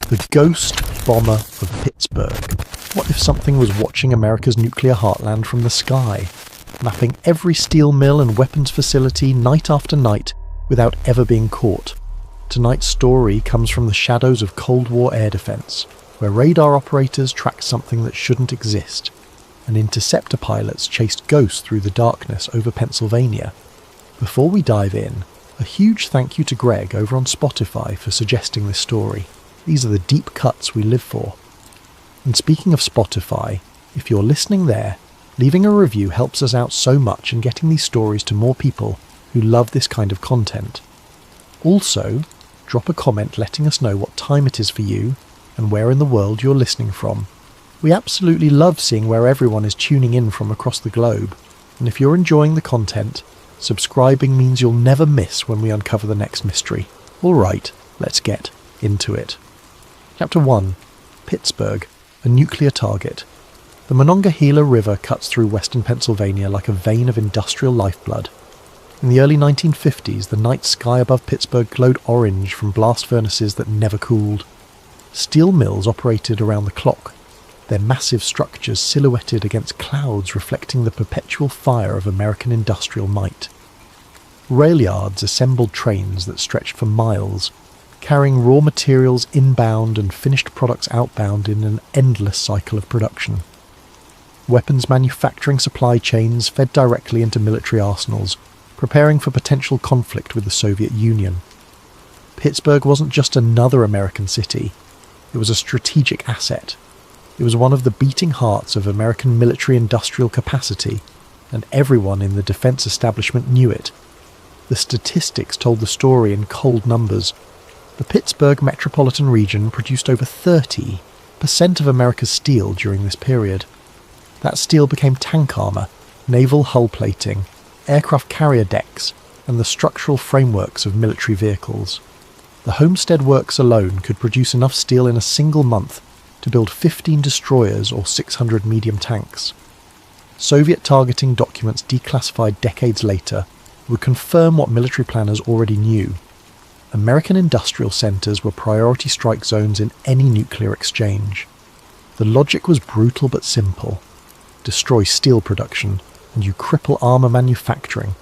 The ghost bomber of Pittsburgh. What if something was watching America's nuclear heartland from the sky, mapping every steel mill and weapons facility night after night without ever being caught? Tonight's story comes from the shadows of Cold War air defense, where radar operators tracked something that shouldn't exist, and interceptor pilots chased ghosts through the darkness over Pennsylvania. Before we dive in, a huge thank you to Greg over on Spotify for suggesting this story. These are the deep cuts we live for. And speaking of Spotify, if you're listening there, leaving a review helps us out so much in getting these stories to more people who love this kind of content. Also, drop a comment letting us know what time it is for you and where in the world you're listening from. We absolutely love seeing where everyone is tuning in from across the globe, and if you're enjoying the content, subscribing means you'll never miss when we uncover the next mystery. Alright, let's get into it. Chapter 1. Pittsburgh, a nuclear target. The Monongahela River cuts through western Pennsylvania like a vein of industrial lifeblood. In the early 1950s, the night sky above Pittsburgh glowed orange from blast furnaces that never cooled. Steel mills operated around the clock, their massive structures silhouetted against clouds reflecting the perpetual fire of American industrial might. Rail yards assembled trains that stretched for miles, carrying raw materials inbound and finished products outbound in an endless cycle of production. Weapons manufacturing supply chains fed directly into military arsenals, preparing for potential conflict with the Soviet Union. Pittsburgh wasn't just another American city, it was a strategic asset. It was one of the beating hearts of American military-industrial capacity, and everyone in the defense establishment knew it. The statistics told the story in cold numbers. The Pittsburgh metropolitan region produced over 30% of America's steel during this period. That steel became tank armour, naval hull plating, aircraft carrier decks, and the structural frameworks of military vehicles. The Homestead Works alone could produce enough steel in a single month to build 15 destroyers or 600 medium tanks. Soviet targeting documents declassified decades later would confirm what military planners already knew. American industrial centres were priority strike zones in any nuclear exchange. The logic was brutal but simple. Destroy steel production, and you cripple armour manufacturing.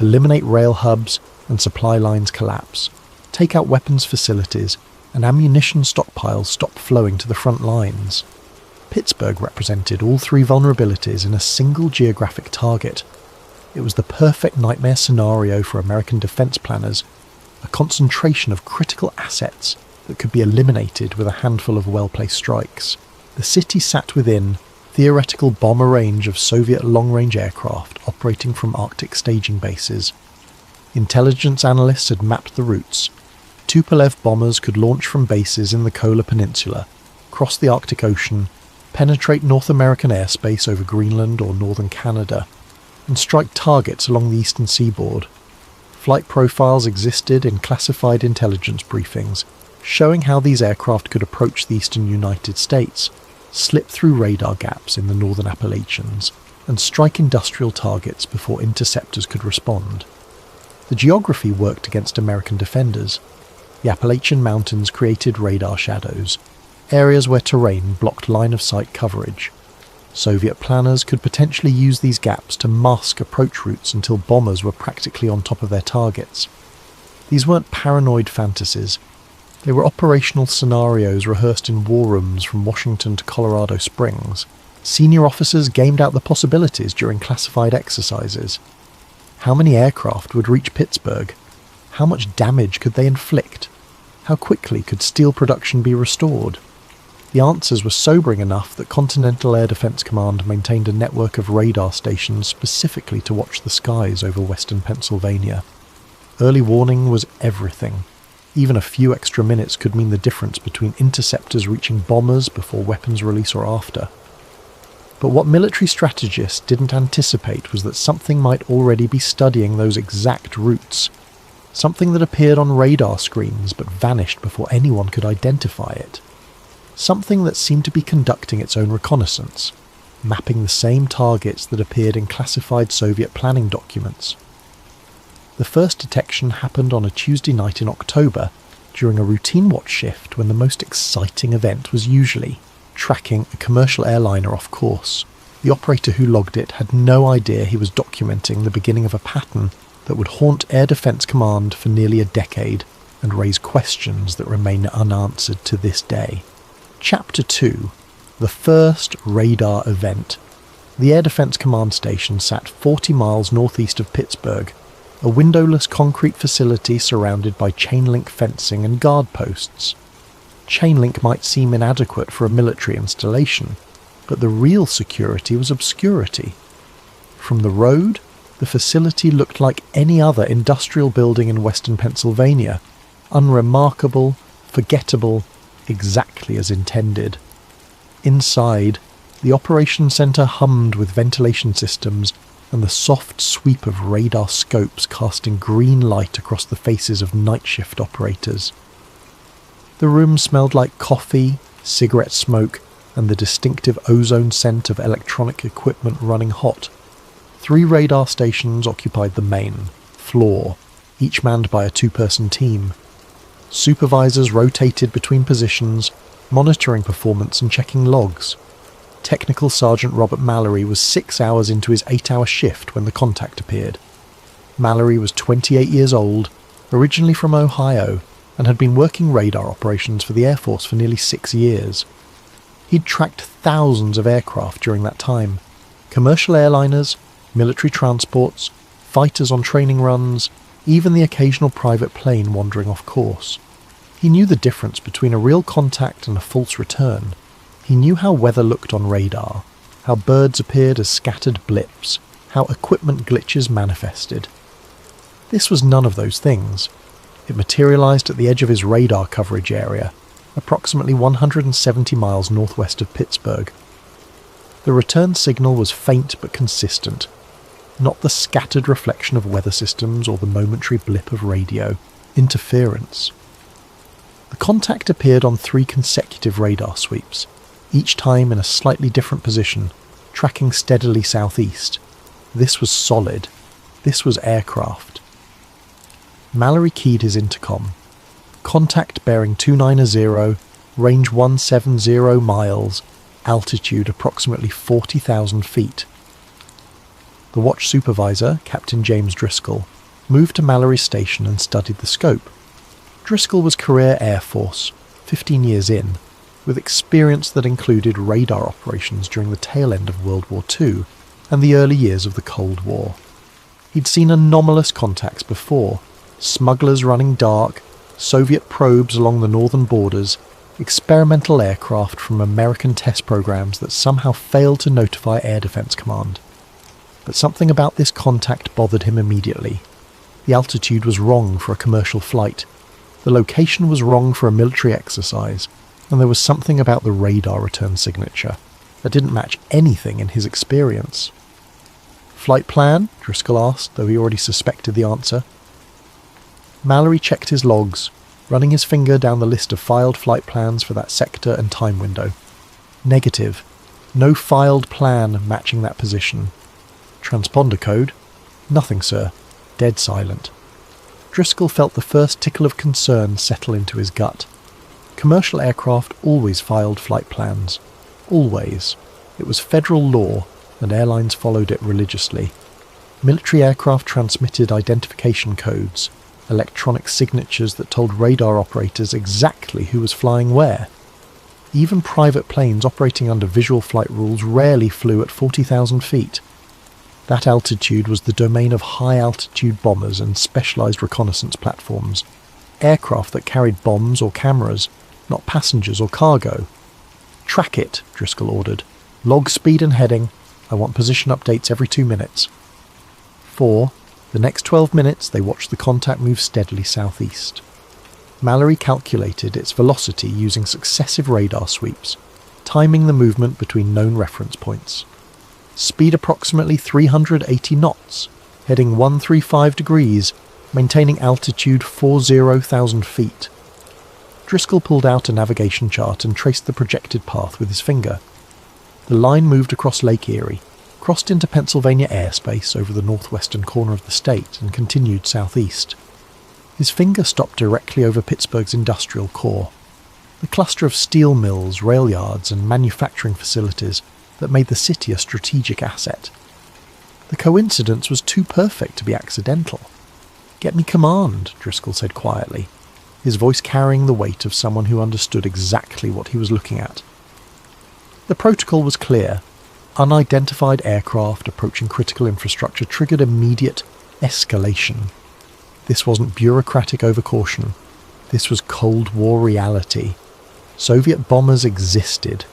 Eliminate rail hubs, and supply lines collapse. Take out weapons facilities, and ammunition stockpiles stop flowing to the front lines. Pittsburgh represented all three vulnerabilities in a single geographic target. It was the perfect nightmare scenario for American defence planners, a concentration of critical assets that could be eliminated with a handful of well-placed strikes. The city sat within theoretical bomber range of Soviet long-range aircraft operating from Arctic staging bases. Intelligence analysts had mapped the routes. Tupolev bombers could launch from bases in the Kola Peninsula, cross the Arctic Ocean, penetrate North American airspace over Greenland or northern Canada, and strike targets along the eastern seaboard. Flight profiles existed in classified intelligence briefings, showing how these aircraft could approach the eastern United States, slip through radar gaps in the northern Appalachians, and strike industrial targets before interceptors could respond. The geography worked against American defenders. The Appalachian Mountains created radar shadows, areas where terrain blocked line-of-sight coverage. Soviet planners could potentially use these gaps to mask approach routes until bombers were practically on top of their targets. These weren't paranoid fantasies. They were operational scenarios rehearsed in war rooms from Washington to Colorado Springs. Senior officers gamed out the possibilities during classified exercises. How many aircraft would reach Pittsburgh? How much damage could they inflict? How quickly could steel production be restored? The answers were sobering enough that Continental Air Defense Command maintained a network of radar stations specifically to watch the skies over western Pennsylvania. Early warning was everything. Even a few extra minutes could mean the difference between interceptors reaching bombers before weapons release or after. But what military strategists didn't anticipate was that something might already be studying those exact routes. Something that appeared on radar screens but vanished before anyone could identify it. Something that seemed to be conducting its own reconnaissance, mapping the same targets that appeared in classified Soviet planning documents. The first detection happened on a Tuesday night in October, during a routine watch shift when the most exciting event was usually tracking a commercial airliner off course. The operator who logged it had no idea he was documenting the beginning of a pattern that would haunt Air Defence Command for nearly a decade and raise questions that remain unanswered to this day. Chapter 2. The first radar event. The Air Defence Command Station sat 40 miles northeast of Pittsburgh, a windowless concrete facility surrounded by chain-link fencing and guard posts. Chain-link might seem inadequate for a military installation, but the real security was obscurity. From the road, the facility looked like any other industrial building in western Pennsylvania, unremarkable, forgettable, exactly as intended. Inside, the operations centre hummed with ventilation systems and the soft sweep of radar scopes casting green light across the faces of night shift operators. The room smelled like coffee, cigarette smoke, and the distinctive ozone scent of electronic equipment running hot. 3 radar stations occupied the main floor, each manned by a 2-person team. Supervisors rotated between positions, monitoring performance and checking logs. Technical Sergeant Robert Mallory was 6 hours into his 8-hour shift when the contact appeared. Mallory was 28 years old, originally from Ohio, and had been working radar operations for the Air Force for nearly 6 years. He'd tracked thousands of aircraft during that time. Commercial airliners, military transports, fighters on training runs, even the occasional private plane wandering off course. He knew the difference between a real contact and a false return. He knew how weather looked on radar, how birds appeared as scattered blips, how equipment glitches manifested. This was none of those things. It materialized at the edge of his radar coverage area, approximately 170 miles northwest of Pittsburgh. The return signal was faint but consistent, not the scattered reflection of weather systems or the momentary blip of radio interference. The contact appeared on 3 consecutive radar sweeps, each time in a slightly different position, tracking steadily southeast. This was solid. This was aircraft. Mallory keyed his intercom. Contact bearing 290, range 170 miles, altitude approximately 40,000 feet. The watch supervisor, Captain James Driscoll, moved to Mallory's station and studied the scope. Driscoll was career Air Force, 15 years in, with experience that included radar operations during the tail end of World War II and the early years of the Cold War. He'd seen anomalous contacts before, smugglers running dark, Soviet probes along the northern borders, experimental aircraft from American test programs that somehow failed to notify Air Defence Command. But something about this contact bothered him immediately. The altitude was wrong for a commercial flight, the location was wrong for a military exercise, and there was something about the radar return signature that didn't match anything in his experience. "Flight plan?" Driscoll asked, though he already suspected the answer. Mallory checked his logs, running his finger down the list of filed flight plans for that sector and time window. Negative. No filed plan matching that position. Transponder code? Nothing, sir. Dead silent. Driscoll felt the first tickle of concern settle into his gut. Commercial aircraft always filed flight plans. Always. It was federal law, and airlines followed it religiously. Military aircraft transmitted identification codes, electronic signatures that told radar operators exactly who was flying where. Even private planes operating under visual flight rules rarely flew at 40,000 feet. That altitude was the domain of high-altitude bombers and specialized reconnaissance platforms, aircraft that carried bombs or cameras, not passengers or cargo. "Track it," Driscoll ordered. "Log speed and heading. I want position updates every 2 minutes." For the next 12 minutes, they watched the contact move steadily southeast. Mallory calculated its velocity using successive radar sweeps, timing the movement between known reference points. Speed approximately 380 knots, heading 135 degrees, maintaining altitude 40,000 feet. Driscoll pulled out a navigation chart and traced the projected path with his finger. The line moved across Lake Erie, crossed into Pennsylvania airspace over the northwestern corner of the state and continued southeast. His finger stopped directly over Pittsburgh's industrial core, the cluster of steel mills, rail yards and manufacturing facilities that made the city a strategic asset. The coincidence was too perfect to be accidental. "Get me command," Driscoll said quietly, his voice carrying the weight of someone who understood exactly what he was looking at. The protocol was clear. Unidentified aircraft approaching critical infrastructure triggered immediate escalation. This wasn't bureaucratic overcaution. This was Cold War reality. Soviet bombers existed.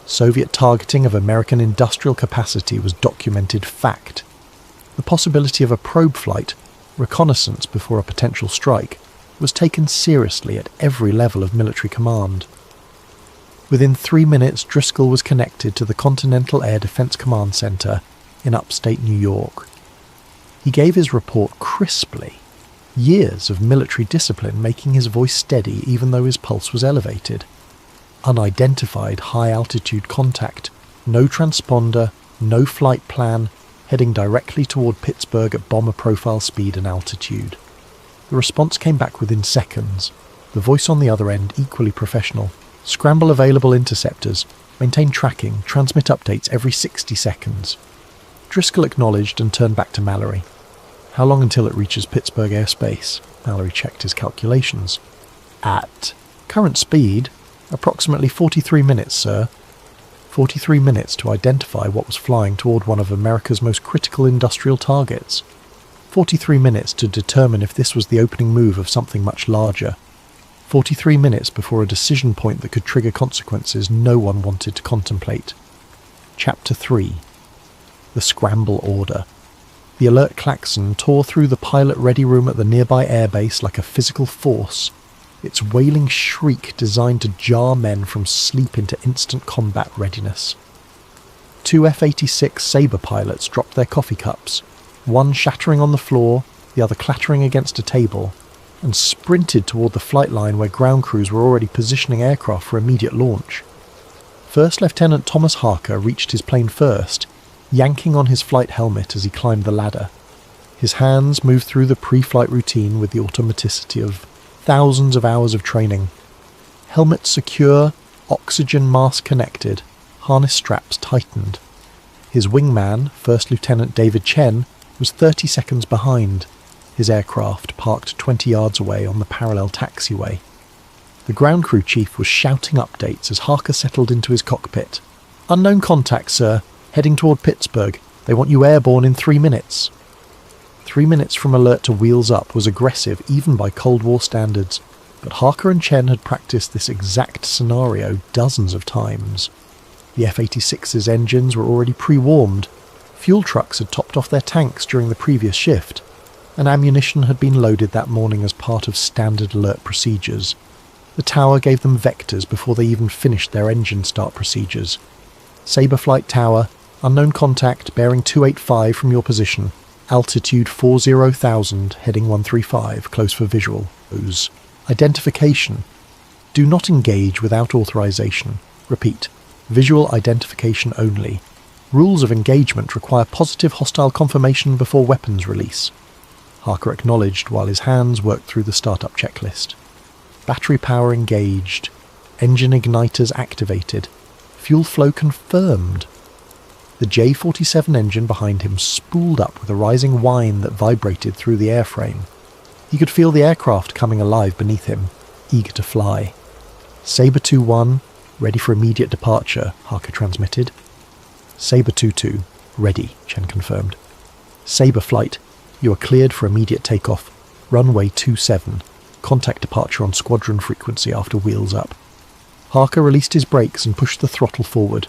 Soviet targeting of American industrial capacity was documented fact. The possibility of a probe flight, reconnaissance before a potential strike, was taken seriously at every level of military command. Within 3 minutes, Driscoll was connected to the Continental Air Defense Command Center in upstate New York. He gave his report crisply, years of military discipline making his voice steady even though his pulse was elevated. Unidentified high-altitude contact, no transponder, no flight plan, heading directly toward Pittsburgh at bomber profile speed and altitude. The response came back within seconds, the voice on the other end equally professional. "Scramble available interceptors, maintain tracking, transmit updates every 60 seconds. Driscoll acknowledged and turned back to Mallory. "How long until it reaches Pittsburgh airspace?" Mallory checked his calculations. "At current speed, approximately 43 minutes, sir." 43 minutes to identify what was flying toward one of America's most critical industrial targets. 43 minutes to determine if this was the opening move of something much larger. 43 minutes before a decision point that could trigger consequences no one wanted to contemplate. Chapter 3. The Scramble Order. The alert klaxon tore through the pilot-ready room at the nearby airbase like a physical force, its wailing shriek designed to jar men from sleep into instant combat readiness. 2 F-86 Sabre pilots dropped their coffee cups, one shattering on the floor, the other clattering against a table, and sprinted toward the flight line where ground crews were already positioning aircraft for immediate launch. First Lieutenant Thomas Harker reached his plane first, yanking on his flight helmet as he climbed the ladder. His hands moved through the pre-flight routine with the automaticity of thousands of hours of training. Helmet secure, oxygen mask connected, harness straps tightened. His wingman, First Lieutenant David Chen, was 30 seconds behind, his aircraft parked 20 yards away on the parallel taxiway. The ground crew chief was shouting updates as Harker settled into his cockpit. "Unknown contact, sir. Heading toward Pittsburgh. They want you airborne in 3 minutes." 3 minutes from alert to wheels up was aggressive even by Cold War standards, but Harker and Chen had practiced this exact scenario dozens of times. The F-86's engines were already pre-warmed, fuel trucks had topped off their tanks during the previous shift, and ammunition had been loaded that morning as part of standard alert procedures. The tower gave them vectors before they even finished their engine start procedures. "Sabre Flight Tower, unknown contact, bearing 285 from your position. Altitude 40,000, heading 135, close for visual. Identification. Do not engage without authorization. Repeat, visual identification only. Rules of engagement require positive hostile confirmation before weapons release." Harker acknowledged while his hands worked through the startup checklist. Battery power engaged. Engine igniters activated. Fuel flow confirmed. The J-47 engine behind him spooled up with a rising whine that vibrated through the airframe. He could feel the aircraft coming alive beneath him, eager to fly. "Sabre 2-1, ready for immediate departure," Harker transmitted. "Sabre 2-2, ready," Chen confirmed. "Sabre Flight, you are cleared for immediate takeoff. Runway 27, contact departure on squadron frequency after wheels up." Harker released his brakes and pushed the throttle forward.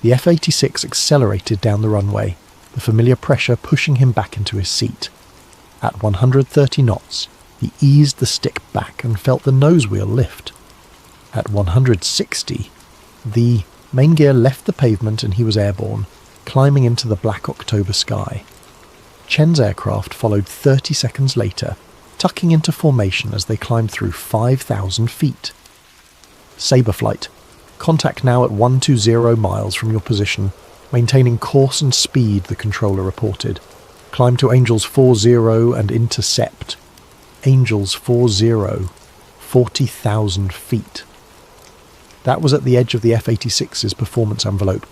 The F-86 accelerated down the runway, the familiar pressure pushing him back into his seat. At 130 knots, he eased the stick back and felt the nose wheel lift. At 160, the main gear left the pavement and he was airborne, climbing into the black October sky. Chen's aircraft followed 30 seconds later, tucking into formation as they climbed through 5,000 feet. "Sabre Flight. Contact now at 120 miles from your position, maintaining course and speed," the controller reported. "Climb to Angels 40 and intercept." Angels 40, 40,000 feet. That was at the edge of the F-86's performance envelope.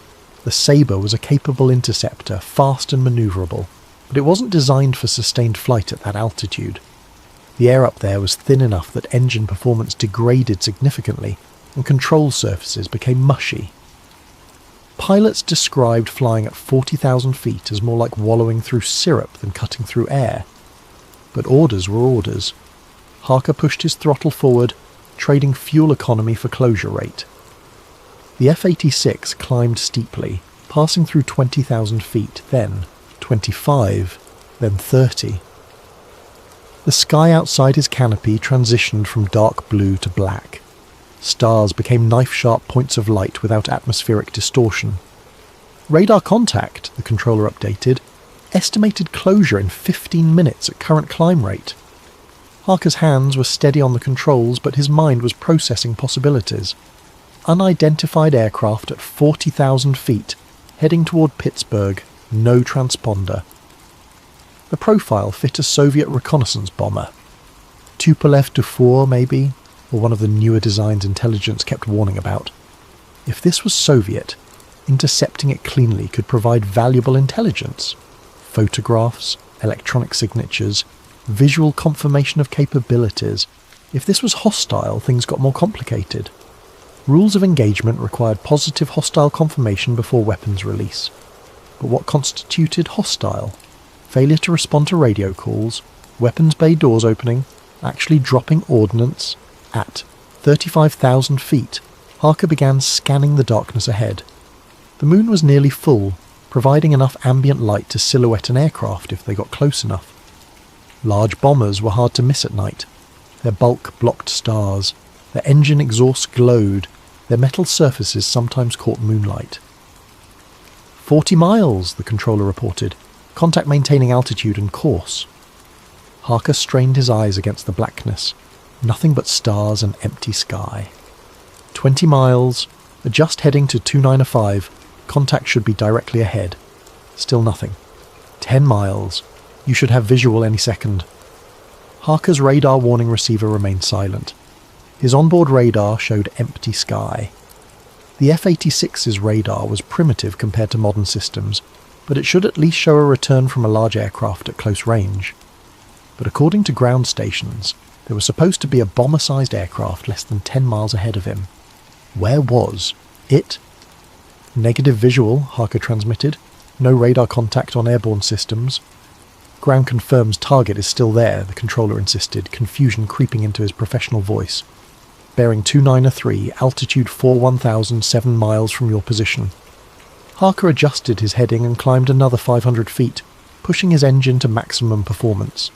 The Sabre was a capable interceptor, fast and manoeuvrable, but it wasn't designed for sustained flight at that altitude. The air up there was thin enough that engine performance degraded significantly, and control surfaces became mushy. Pilots described flying at 40,000 feet as more like wallowing through syrup than cutting through air. But orders were orders. Harker pushed his throttle forward, trading fuel economy for closure rate. The F-86 climbed steeply, passing through 20,000 feet, then 25, then 30. The sky outside his canopy transitioned from dark blue to black. Stars became knife-sharp points of light without atmospheric distortion. Radar contact, the controller updated, estimated closure in 15 minutes at current climb rate. Harker's hands were steady on the controls, but his mind was processing possibilities. Unidentified aircraft at 40,000 feet, heading toward Pittsburgh, no transponder. The profile fit a Soviet reconnaissance bomber. Tupolev Dufour, maybe, or one of the newer designs intelligence kept warning about. If this was Soviet, intercepting it cleanly could provide valuable intelligence. Photographs, electronic signatures, visual confirmation of capabilities. If this was hostile, things got more complicated. Rules of engagement required positive hostile confirmation before weapons release. But what constituted hostile? Failure to respond to radio calls, weapons bay doors opening, actually dropping ordnance. At 35,000 feet, Harker began scanning the darkness ahead. The moon was nearly full, providing enough ambient light to silhouette an aircraft if they got close enough. Large bombers were hard to miss at night. Their bulk blocked stars, their engine exhausts glowed, their metal surfaces sometimes caught moonlight. 40 miles, the controller reported. Contact maintaining altitude and course. Harker strained his eyes against the blackness. Nothing but stars and empty sky. 20 miles, adjust heading to 2905, contact should be directly ahead. Still nothing. 10 miles, you should have visual any second. Harker's radar warning receiver remained silent. His onboard radar showed empty sky. The F-86's radar was primitive compared to modern systems, but it should at least show a return from a large aircraft at close range. But according to ground stations, there was supposed to be a bomber-sized aircraft less than 10 miles ahead of him. Where was it? Negative visual, Harker transmitted. No radar contact on airborne systems. Ground confirms target is still there, the controller insisted, confusion creeping into his professional voice. Bearing 2903, altitude 41,000, 7 miles from your position. Harker adjusted his heading and climbed another 500 feet, pushing his engine to maximum performance.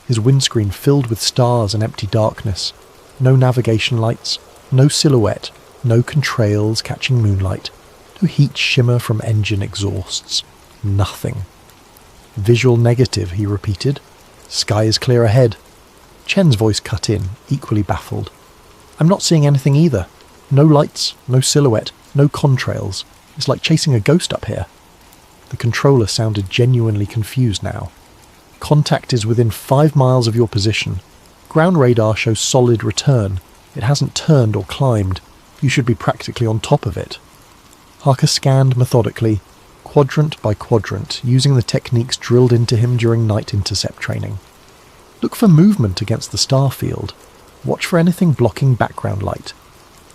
His windscreen filled with stars and empty darkness. No navigation lights, no silhouette, no contrails catching moonlight, no heat shimmer from engine exhausts. Nothing. Visual negative, he repeated. Sky is clear ahead. Chen's voice cut in, equally baffled. I'm not seeing anything either. No lights, no silhouette, no contrails. It's like chasing a ghost up here. The controller sounded genuinely confused now. Contact is within 5 miles of your position. Ground radar shows solid return. It hasn't turned or climbed. You should be practically on top of it. Harker scanned methodically, quadrant by quadrant, using the techniques drilled into him during night intercept training. Look for movement against the star field. Watch for anything blocking background light.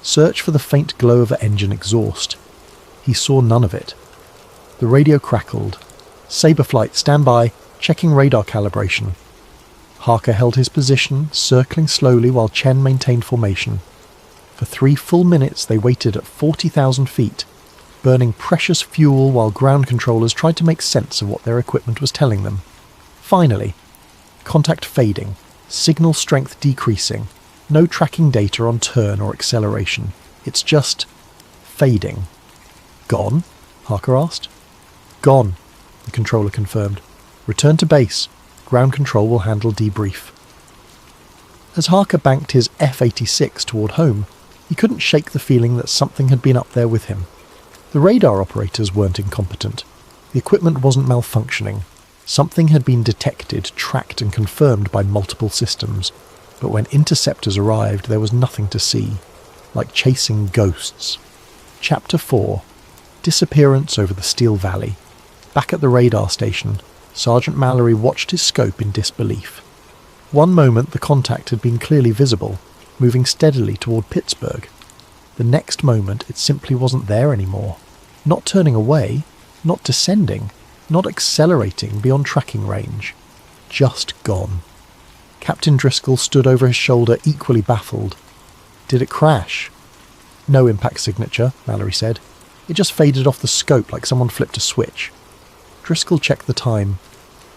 Search for the faint glow of an engine exhaust. He saw none of it. The radio crackled. Sabre flight, stand by, checking radar calibration. Harker held his position, circling slowly while Chen maintained formation. For 3 full minutes they waited at 40,000 feet, burning precious fuel while ground controllers tried to make sense of what their equipment was telling them. Finally, contact fading, signal strength decreasing, no tracking data on turn or acceleration. It's just fading. Gone? Harker asked. Gone, the controller confirmed. Return to base. Ground control will handle debrief. As Harker banked his F-86 toward home, he couldn't shake the feeling that something had been up there with him. The radar operators weren't incompetent. The equipment wasn't malfunctioning. Something had been detected, tracked and confirmed by multiple systems, but when interceptors arrived there was nothing to see, like chasing ghosts. Chapter 4. Disappearance over the Steel Valley. Back at the radar station, Sergeant Mallory watched his scope in disbelief. One moment the contact had been clearly visible, moving steadily toward Pittsburgh. The next moment it simply wasn't there anymore. Not turning away, not descending, not accelerating beyond tracking range. Just gone. Captain Driscoll stood over his shoulder, equally baffled. Did it crash? No impact signature, Mallory said. It just faded off the scope like someone flipped a switch. Driscoll checked the time.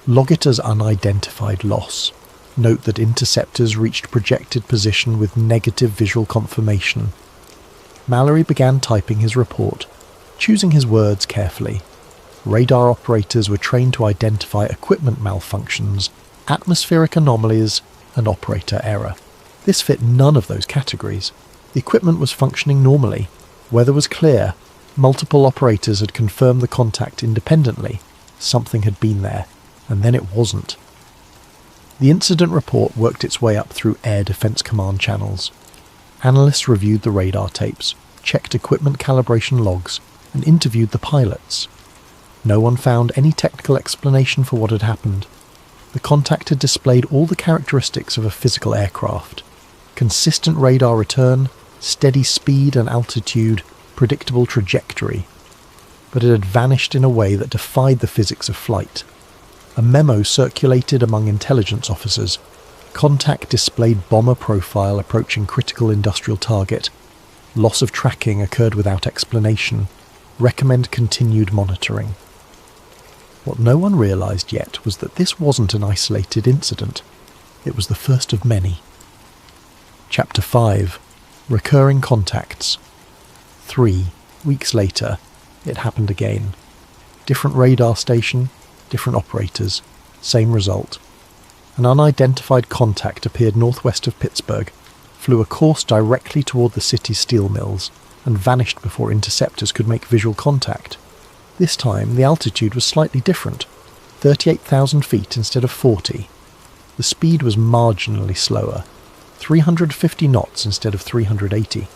Log it as unidentified loss. Note that interceptors reached projected position with negative visual confirmation. Mallory began typing his report, choosing his words carefully. Radar operators were trained to identify equipment malfunctions, atmospheric anomalies, and operator error. This fit none of those categories. The equipment was functioning normally. Weather was clear. Multiple operators had confirmed the contact independently. Something had been there, and then it wasn't. The incident report worked its way up through Air Defense Command channels. Analysts reviewed the radar tapes, checked equipment calibration logs, and interviewed the pilots. No one found any technical explanation for what had happened. The contact had displayed all the characteristics of a physical aircraft. Consistent radar return, steady speed and altitude, predictable trajectory. But it had vanished in a way that defied the physics of flight. A memo circulated among intelligence officers. Contact displayed bomber profile approaching critical industrial target. Loss of tracking occurred without explanation. Recommend continued monitoring. What no one realised yet was that this wasn't an isolated incident. It was the first of many. Chapter 5. Recurring contacts. 3 weeks later, it happened again. Different radar station, different operators, same result. An unidentified contact appeared northwest of Pittsburgh, flew a course directly toward the city's steel mills, and vanished before interceptors could make visual contact. This time, the altitude was slightly different, 38,000 feet instead of 40. The speed was marginally slower, 350 knots instead of 380.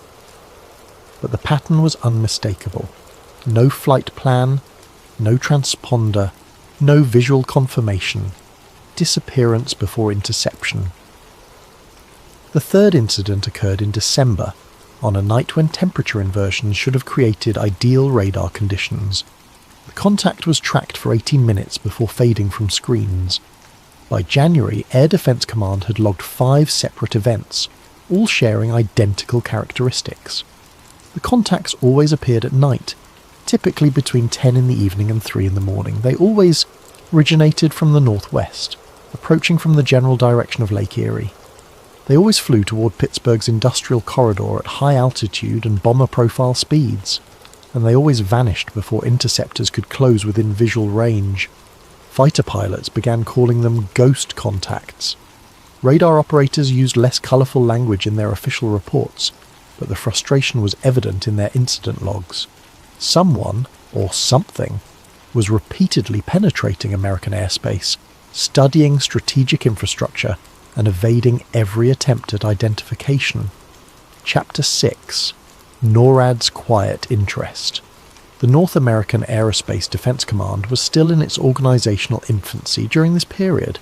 But the pattern was unmistakable. No flight plan, no transponder, no visual confirmation. Disappearance before interception. The third incident occurred in December, on a night when temperature inversions should have created ideal radar conditions. The contact was tracked for 18 minutes before fading from screens. By January, Air Defense Command had logged 5 separate events, all sharing identical characteristics. The contacts always appeared at night, typically between 10 in the evening and 3 in the morning. They always originated from the northwest, approaching from the general direction of Lake Erie. They always flew toward Pittsburgh's industrial corridor at high altitude and bomber profile speeds, and they always vanished before interceptors could close within visual range. Fighter pilots began calling them ghost contacts. Radar operators used less colourful language in their official reports, but the frustration was evident in their incident logs. Someone, or something, was repeatedly penetrating American airspace, studying strategic infrastructure, and evading every attempt at identification. Chapter 6. NORAD's Quiet Interest. The North American Aerospace Defense Command was still in its organizational infancy during this period.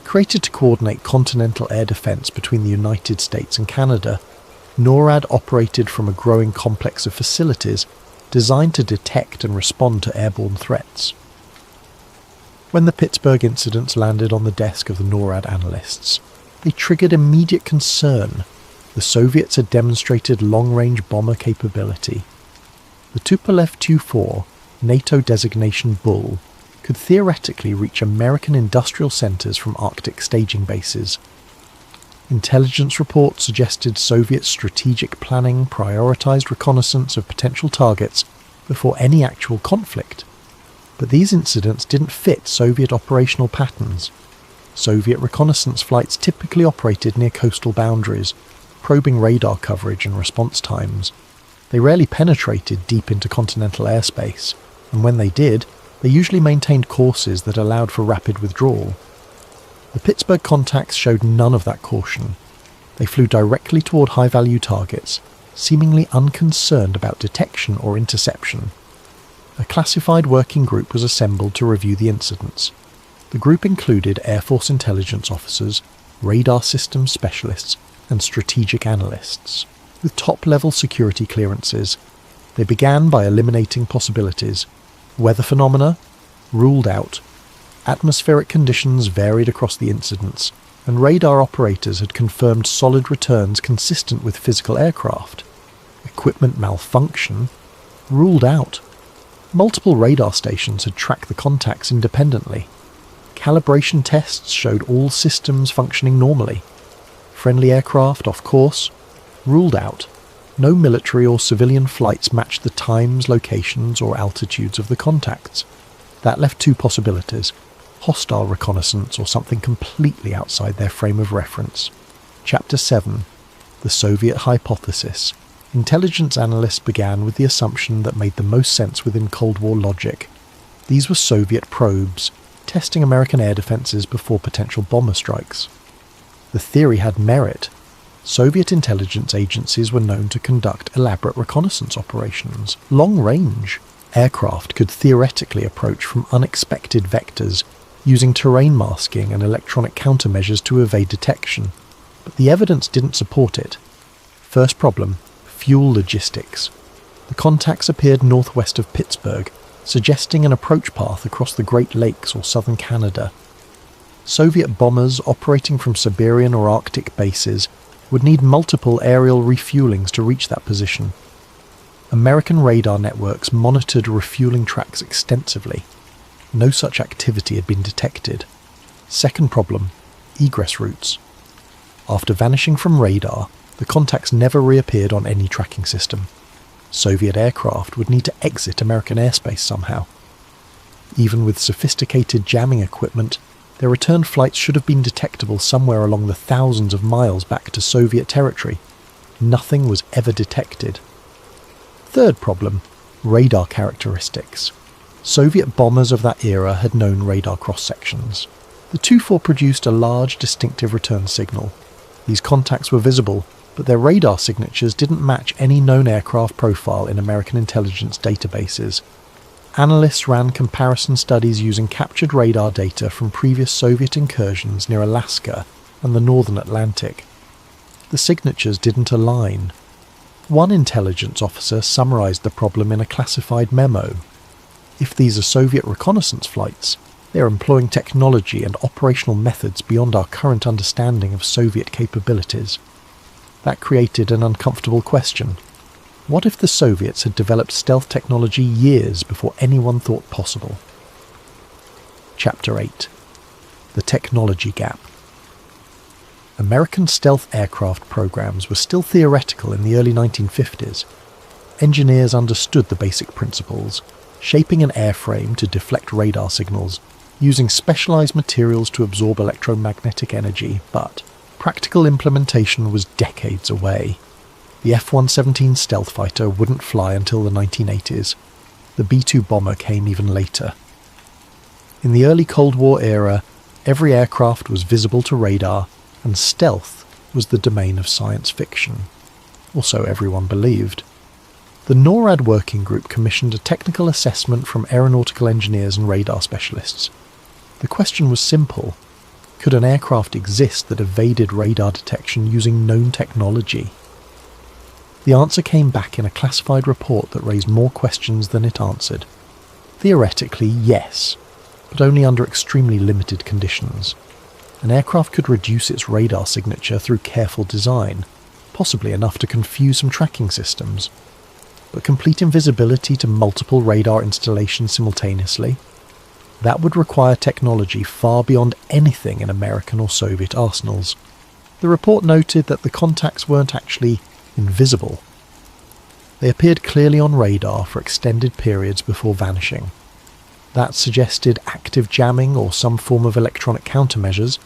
Created to coordinate continental air defense between the United States and Canada, NORAD operated from a growing complex of facilities designed to detect and respond to airborne threats. When the Pittsburgh incidents landed on the desk of the NORAD analysts, they triggered immediate concern. The Soviets had demonstrated long-range bomber capability. The Tupolev Tu-4, NATO designation Bull, could theoretically reach American industrial centres from Arctic staging bases. Intelligence reports suggested Soviet strategic planning prioritised reconnaissance of potential targets before any actual conflict. But these incidents didn't fit Soviet operational patterns. Soviet reconnaissance flights typically operated near coastal boundaries, probing radar coverage and response times. They rarely penetrated deep into continental airspace, and when they did, They usually maintained courses that allowed for rapid withdrawal. The Pittsburgh contacts showed none of that caution. They flew directly toward high-value targets, seemingly unconcerned about detection or interception. A classified working group was assembled to review the incidents. The group included Air Force intelligence officers, radar systems specialists, and strategic analysts. With top-level security clearances, they began by eliminating possibilities. Weather phenomena? Ruled out. Atmospheric conditions varied across the incidents, and radar operators had confirmed solid returns consistent with physical aircraft. Equipment malfunction? Ruled out. Multiple radar stations had tracked the contacts independently. Calibration tests showed all systems functioning normally. Friendly aircraft off course? Ruled out. No military or civilian flights matched the times, locations, or altitudes of the contacts. That left two possibilities: hostile reconnaissance or something completely outside their frame of reference. Chapter 7. The Soviet Hypothesis. Intelligence analysts began with the assumption that made the most sense within Cold War logic. These were Soviet probes, testing American air defences before potential bomber strikes. The theory had merit. Soviet intelligence agencies were known to conduct elaborate reconnaissance operations, long-range. Aircraft could theoretically approach from unexpected vectors, using terrain masking and electronic countermeasures to evade detection. But the evidence didn't support it. First problem: fuel logistics. The contacts appeared northwest of Pittsburgh, suggesting an approach path across the Great Lakes or southern Canada. Soviet bombers operating from Siberian or Arctic bases would need multiple aerial refuelings to reach that position. American radar networks monitored refueling tracks extensively. No such activity had been detected. Second problem: egress routes. After vanishing from radar, the contacts never reappeared on any tracking system. Soviet aircraft would need to exit American airspace somehow. Even with sophisticated jamming equipment, their return flights should have been detectable somewhere along the thousands of miles back to Soviet territory. Nothing was ever detected. Third problem: radar characteristics. Soviet bombers of that era had known radar cross-sections. The Tu-4 produced a large, distinctive return signal. These contacts were visible, but their radar signatures didn't match any known aircraft profile in American intelligence databases. Analysts ran comparison studies using captured radar data from previous Soviet incursions near Alaska and the northern Atlantic. The signatures didn't align. One intelligence officer summarized the problem in a classified memo. If these are Soviet reconnaissance flights, they are employing technology and operational methods beyond our current understanding of Soviet capabilities. That created an uncomfortable question. What if the Soviets had developed stealth technology years before anyone thought possible? Chapter 8. The Technology Gap. American stealth aircraft programs were still theoretical in the early 1950s. Engineers understood the basic principles, shaping an airframe to deflect radar signals, using specialized materials to absorb electromagnetic energy, but practical implementation was decades away. The F-117 stealth fighter wouldn't fly until the 1980s. The B-2 bomber came even later. In the early Cold War era, every aircraft was visible to radar, and stealth was the domain of science fiction. Or so everyone believed. The NORAD working group commissioned a technical assessment from aeronautical engineers and radar specialists. The question was simple: could an aircraft exist that evaded radar detection using known technology? The answer came back in a classified report that raised more questions than it answered. Theoretically, yes, but only under extremely limited conditions. An aircraft could reduce its radar signature through careful design, possibly enough to confuse some tracking systems. But complete invisibility to multiple radar installations simultaneously? That would require technology far beyond anything in American or Soviet arsenals. The report noted that the contacts weren't actually invisible. They appeared clearly on radar for extended periods before vanishing. That suggested active jamming or some form of electronic countermeasures,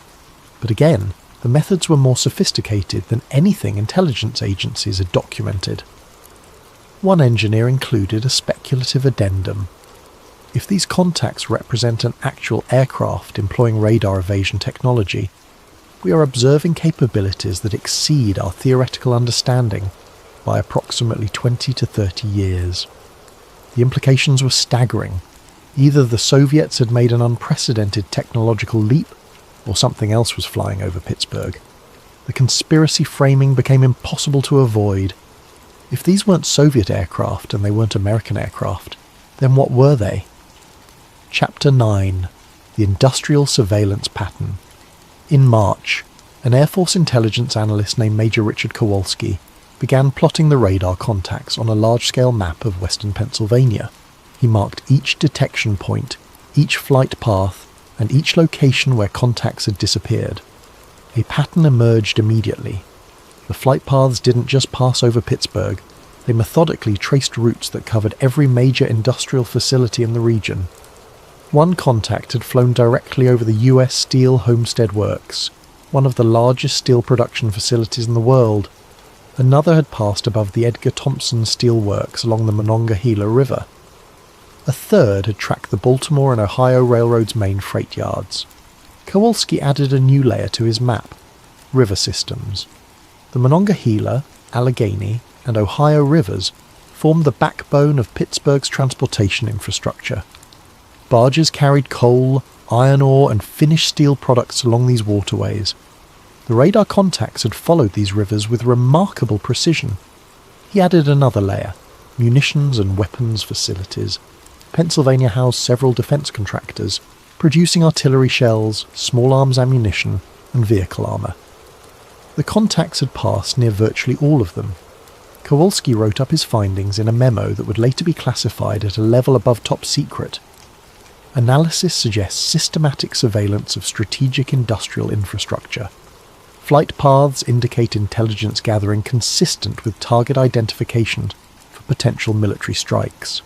but again, the methods were more sophisticated than anything intelligence agencies had documented. One engineer included a speculative addendum. If these contacts represent an actual aircraft employing radar evasion technology, we are observing capabilities that exceed our theoretical understanding by approximately 20 to 30 years. The implications were staggering. Either the Soviets had made an unprecedented technological leap, or something else was flying over Pittsburgh. The conspiracy framing became impossible to avoid. If these weren't Soviet aircraft and they weren't American aircraft, then what were they? Chapter 9. The Industrial Surveillance Pattern. In March, an Air Force intelligence analyst named Major Richard Kowalski began plotting the radar contacts on a large-scale map of western Pennsylvania. He marked each detection point, each flight path, and each location where contacts had disappeared. A pattern emerged immediately. The flight paths didn't just pass over Pittsburgh, they methodically traced routes that covered every major industrial facility in the region. One contact had flown directly over the US Steel Homestead Works, one of the largest steel production facilities in the world. Another had passed above the Edgar Thomson Steel Works along the Monongahela River. A third had tracked the Baltimore and Ohio Railroad's main freight yards. Kowalski added a new layer to his map: river systems. The Monongahela, Allegheny, and Ohio rivers formed the backbone of Pittsburgh's transportation infrastructure. Barges carried coal, iron ore, and finished steel products along these waterways. The radar contacts had followed these rivers with remarkable precision. He added another layer: munitions and weapons facilities. Pennsylvania housed several defense contractors, producing artillery shells, small arms ammunition, and vehicle armor. The contacts had passed near virtually all of them. Kowalski wrote up his findings in a memo that would later be classified at a level above top secret. Analysis suggests systematic surveillance of strategic industrial infrastructure. Flight paths indicate intelligence gathering consistent with target identification for potential military strikes.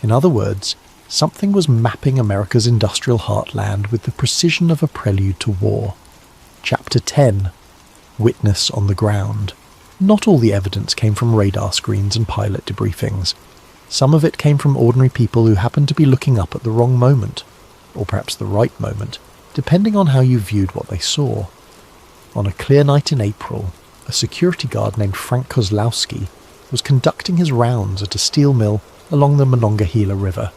In other words, something was mapping America's industrial heartland with the precision of a prelude to war. Chapter 10. Witness on the ground. Not all the evidence came from radar screens and pilot debriefings. Some of it came from ordinary people who happened to be looking up at the wrong moment, or perhaps the right moment, depending on how you viewed what they saw. On a clear night in April, a security guard named Frank Kozlowski was conducting his rounds at a steel mill along the Monongahela River.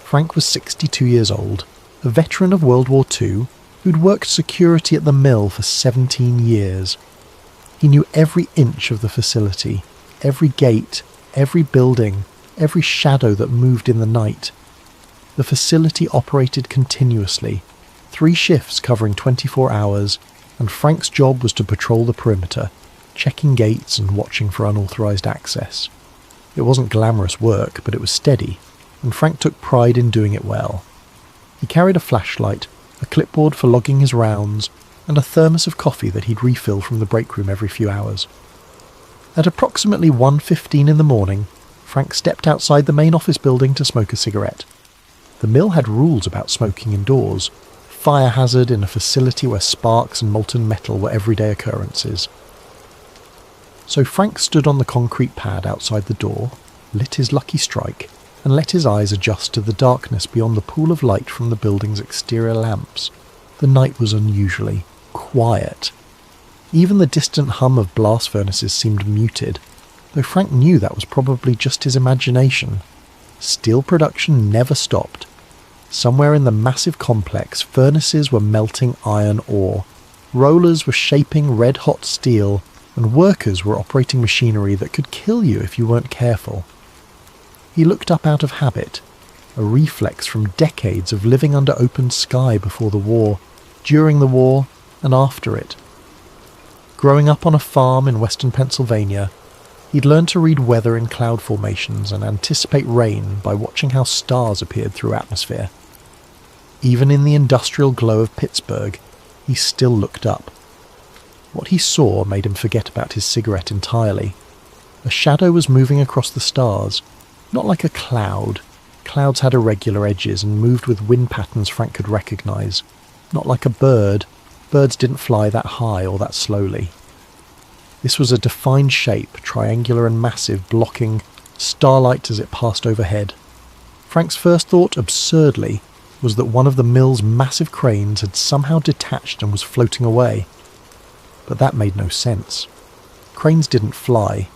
Frank was 62 years old, a veteran of World War II who'd worked security at the mill for 17 years. He knew every inch of the facility, every gate, every building, every shadow that moved in the night. The facility operated continuously, 3 shifts covering 24 hours, and Frank's job was to patrol the perimeter, checking gates and watching for unauthorized access. It wasn't glamorous work, but it was steady, and Frank took pride in doing it well. He carried a flashlight, a clipboard for logging his rounds, and a thermos of coffee that he'd refill from the break room every few hours. At approximately 1:15 in the morning, Frank stepped outside the main office building to smoke a cigarette. The mill had rules about smoking indoors, fire hazard in a facility where sparks and molten metal were everyday occurrences. So Frank stood on the concrete pad outside the door, lit his lucky strike, and let his eyes adjust to the darkness beyond the pool of light from the building's exterior lamps. The night was unusually quiet. Even the distant hum of blast furnaces seemed muted, though Frank knew that was probably just his imagination. Steel production never stopped. Somewhere in the massive complex, furnaces were melting iron ore, rollers were shaping red-hot steel, and workers were operating machinery that could kill you if you weren't careful. He looked up out of habit, a reflex from decades of living under open sky before the war, during the war, and after it. Growing up on a farm in western Pennsylvania, he'd learned to read weather in cloud formations and anticipate rain by watching how stars appeared through atmosphere. Even in the industrial glow of Pittsburgh, he still looked up. What he saw made him forget about his cigarette entirely. A shadow was moving across the stars, not like a cloud. Clouds had irregular edges and moved with wind patterns Frank could recognize. Not like a bird. Birds didn't fly that high or that slowly. This was a defined shape, triangular and massive, blocking starlight as it passed overhead. Frank's first thought, absurdly, was that one of the mill's massive cranes had somehow detached and was floating away. But that made no sense. Cranes didn't fly.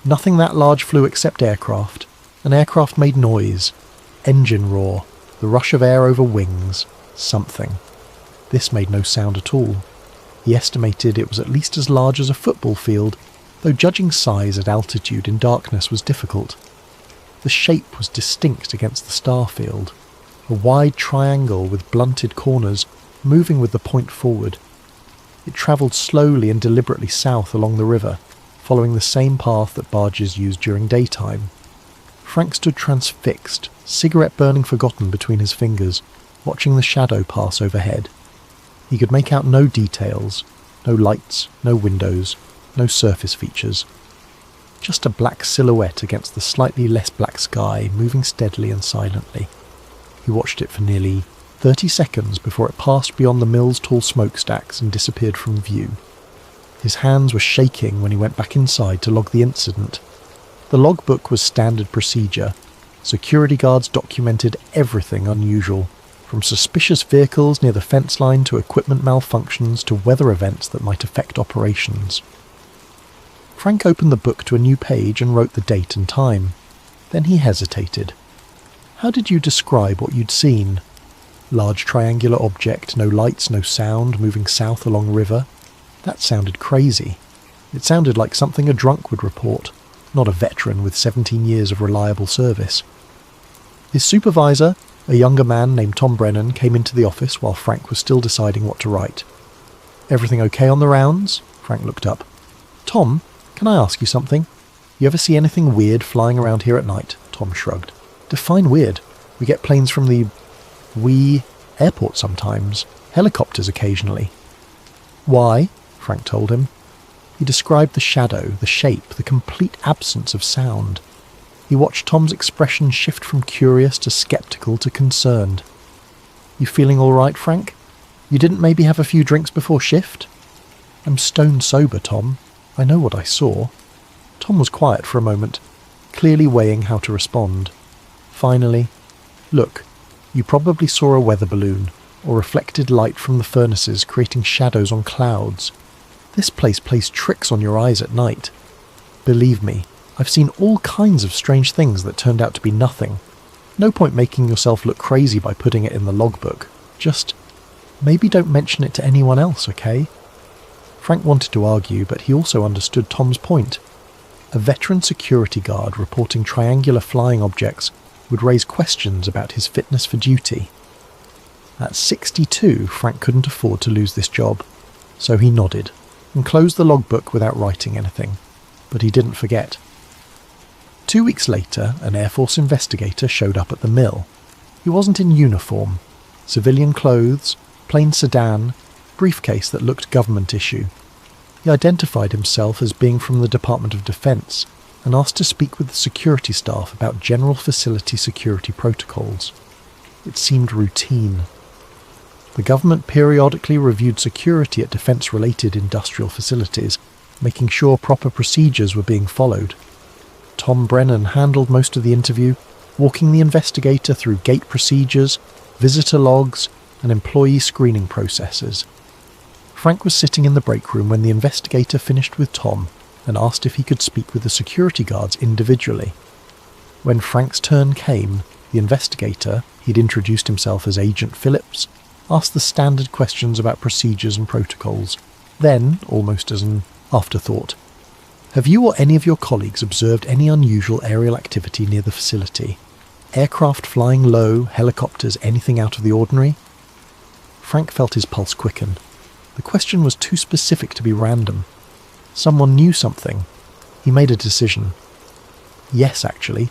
Nothing that large flew except aircraft. An aircraft made noise. Engine roar. The rush of air over wings. Something. This made no sound at all. He estimated it was at least as large as a football field, though judging size at altitude in darkness was difficult. The shape was distinct against the star field. A wide triangle with blunted corners, moving with the point forward. It travelled slowly and deliberately south along the river, following the same path that barges used during daytime. Frank stood transfixed, cigarette burning forgotten between his fingers, watching the shadow pass overhead. He could make out no details, no lights, no windows, no surface features. Just a black silhouette against the slightly less black sky, moving steadily and silently. He watched it for nearly 30 seconds before it passed beyond the mill's tall smokestacks and disappeared from view. His hands were shaking when he went back inside to log the incident. The logbook was standard procedure. Security guards documented everything unusual, from suspicious vehicles near the fence line to equipment malfunctions to weather events that might affect operations. Frank opened the book to a new page and wrote the date and time. Then he hesitated. How did you describe what you'd seen? Large triangular object, no lights, no sound, moving south along river. That sounded crazy. It sounded like something a drunk would report, not a veteran with 17 years of reliable service. His supervisor, a younger man named Tom Brennan, came into the office while Frank was still deciding what to write. Everything okay on the rounds? Frank looked up. Tom, can I ask you something? You ever see anything weird flying around here at night? Tom shrugged. Define weird. We get planes from the airport sometimes. Helicopters occasionally. Why? Frank told him. He described the shadow, the shape, the complete absence of sound. He watched Tom's expression shift from curious to sceptical to concerned. You feeling all right, Frank? You didn't maybe have a few drinks before shift? I'm stone sober, Tom. I know what I saw. Tom was quiet for a moment, clearly weighing how to respond. Finally, look, you probably saw a weather balloon, or reflected light from the furnaces creating shadows on clouds. This place plays tricks on your eyes at night. Believe me, I've seen all kinds of strange things that turned out to be nothing. No point making yourself look crazy by putting it in the logbook. Just, maybe don't mention it to anyone else, okay? Frank wanted to argue, but he also understood Tom's point. A veteran security guard reporting triangular flying objects would raise questions about his fitness for duty. At 62, Frank couldn't afford to lose this job, so he nodded and closed the logbook without writing anything. But he didn't forget. 2 weeks later, an Air Force investigator showed up at the mill. He wasn't in uniform. Civilian clothes, plain sedan, briefcase that looked government issue. He identified himself as being from the Department of Defense and asked to speak with the security staff about general facility security protocols. It seemed routine. The government periodically reviewed security at defence-related industrial facilities, making sure proper procedures were being followed. Tom Brennan handled most of the interview, walking the investigator through gate procedures, visitor logs, and employee screening processes. Frank was sitting in the break room when the investigator finished with Tom and asked if he could speak with the security guards individually. When Frank's turn came, the investigator, he'd introduced himself as Agent Phillips, asked the standard questions about procedures and protocols. Then, almost as an afterthought, have you or any of your colleagues observed any unusual aerial activity near the facility? Aircraft flying low, helicopters, anything out of the ordinary? Frank felt his pulse quicken. The question was too specific to be random. Someone knew something. He made a decision. Yes, actually.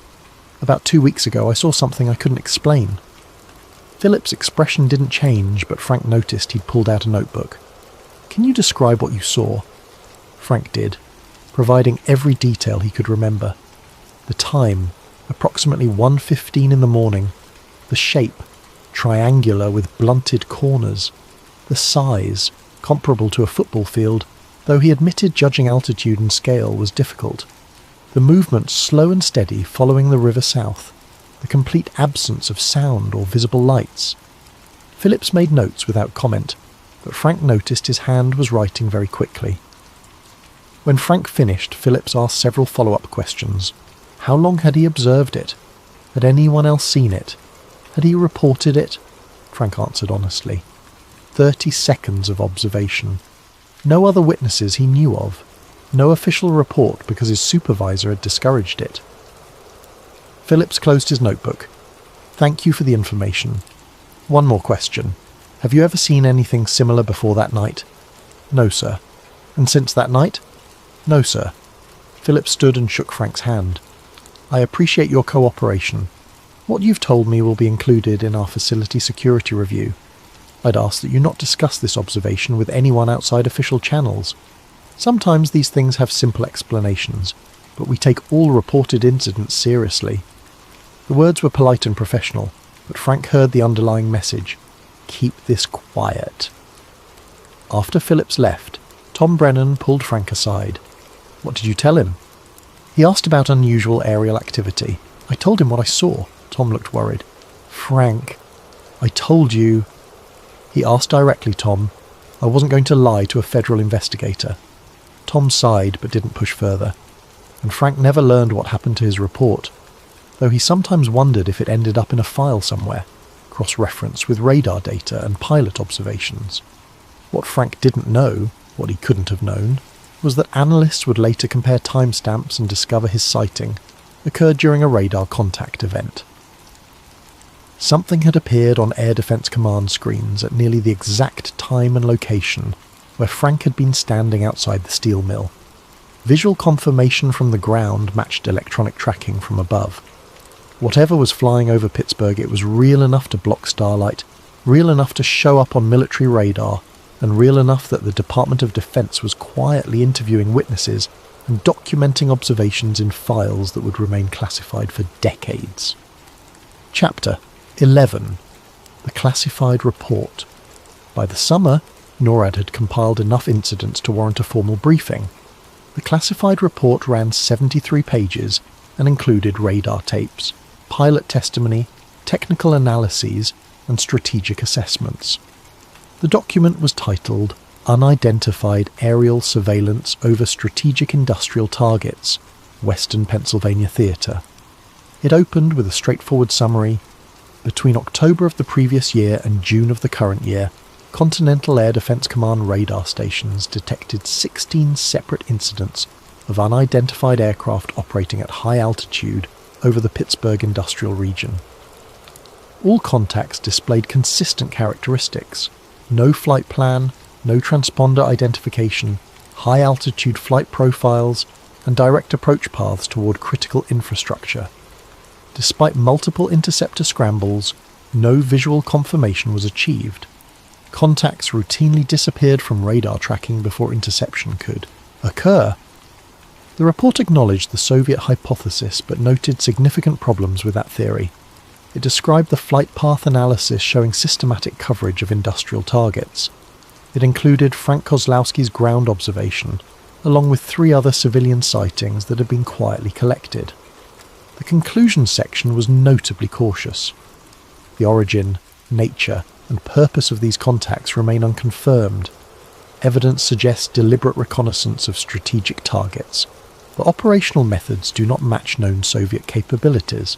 About 2 weeks ago I saw something I couldn't explain. Philip's expression didn't change, but Frank noticed he'd pulled out a notebook. Can you describe what you saw? Frank did, providing every detail he could remember. The time, approximately 1:15 in the morning. The shape, triangular with blunted corners. The size, comparable to a football field, though he admitted judging altitude and scale was difficult. The movement slow and steady following the river south. the complete absence of sound or visible lights. Phillips made notes without comment, but Frank noticed his hand was writing very quickly. When Frank finished, Phillips asked several follow-up questions. How long had he observed it? Had anyone else seen it? Had he reported it? Frank answered honestly. 30 seconds of observation. No other witnesses he knew of. No official report because his supervisor had discouraged it. Phillips closed his notebook. Thank you for the information. One more question. Have you ever seen anything similar before that night? No, sir. And since that night? No, sir. Phillips stood and shook Frank's hand. I appreciate your cooperation. What you've told me will be included in our facility security review. I'd ask that you not discuss this observation with anyone outside official channels. Sometimes these things have simple explanations, but we take all reported incidents seriously. The words were polite and professional, but Frank heard the underlying message. Keep this quiet. After Phillips left, Tom Brennan pulled Frank aside. What did you tell him? He asked about unusual aerial activity. I told him what I saw. Tom looked worried. Frank, I told you. He asked directly, Tom. I wasn't going to lie to a federal investigator. Tom sighed but didn't push further. And Frank never learned what happened to his report, though he sometimes wondered if it ended up in a file somewhere, cross-referenced with radar data and pilot observations. What Frank didn't know, what he couldn't have known, was that analysts would later compare timestamps and discover his sighting occurred during a radar contact event. Something had appeared on Air Defense Command screens at nearly the exact time and location where Frank had been standing outside the steel mill. Visual confirmation from the ground matched electronic tracking from above. Whatever was flying over Pittsburgh, it was real enough to block starlight, real enough to show up on military radar, and real enough that the Department of Defense was quietly interviewing witnesses and documenting observations in files that would remain classified for decades. Chapter 11. The Classified Report. By the summer, NORAD had compiled enough incidents to warrant a formal briefing. The classified report ran 73 pages and included radar tapes, pilot testimony, technical analyses, and strategic assessments. The document was titled Unidentified Aerial Surveillance over Strategic Industrial Targets, Western Pennsylvania Theatre. It opened with a straightforward summary. Between October of the previous year and June of the current year, Continental Air Defense Command radar stations detected 16 separate incidents of unidentified aircraft operating at high altitude over the Pittsburgh industrial region. All contacts displayed consistent characteristics: no flight plan, no transponder identification, high altitude flight profiles, and direct approach paths toward critical infrastructure. Despite multiple interceptor scrambles, no visual confirmation was achieved. Contacts routinely disappeared from radar tracking before interception could occur. The report acknowledged the Soviet hypothesis but noted significant problems with that theory. It described the flight path analysis showing systematic coverage of industrial targets. It included Frank Kozlowski's ground observation, along with 3 other civilian sightings that had been quietly collected. The conclusion section was notably cautious. The origin, nature, and purpose of these contacts remain unconfirmed. Evidence suggests deliberate reconnaissance of strategic targets, but operational methods do not match known Soviet capabilities.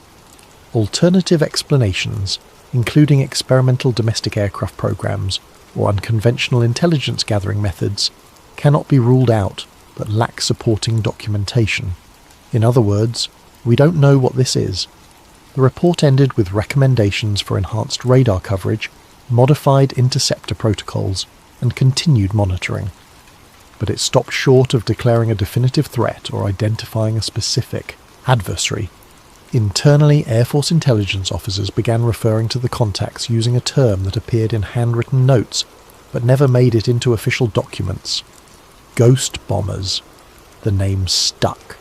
Alternative explanations, including experimental domestic aircraft programs or unconventional intelligence gathering methods, cannot be ruled out but lack supporting documentation. In other words, we don't know what this is. The report ended with recommendations for enhanced radar coverage, modified interceptor protocols, and continued monitoring. But it stopped short of declaring a definitive threat or identifying a specific adversary. Internally, Air Force intelligence officers began referring to the contacts using a term that appeared in handwritten notes but never made it into official documents. Ghost bombers. The name stuck.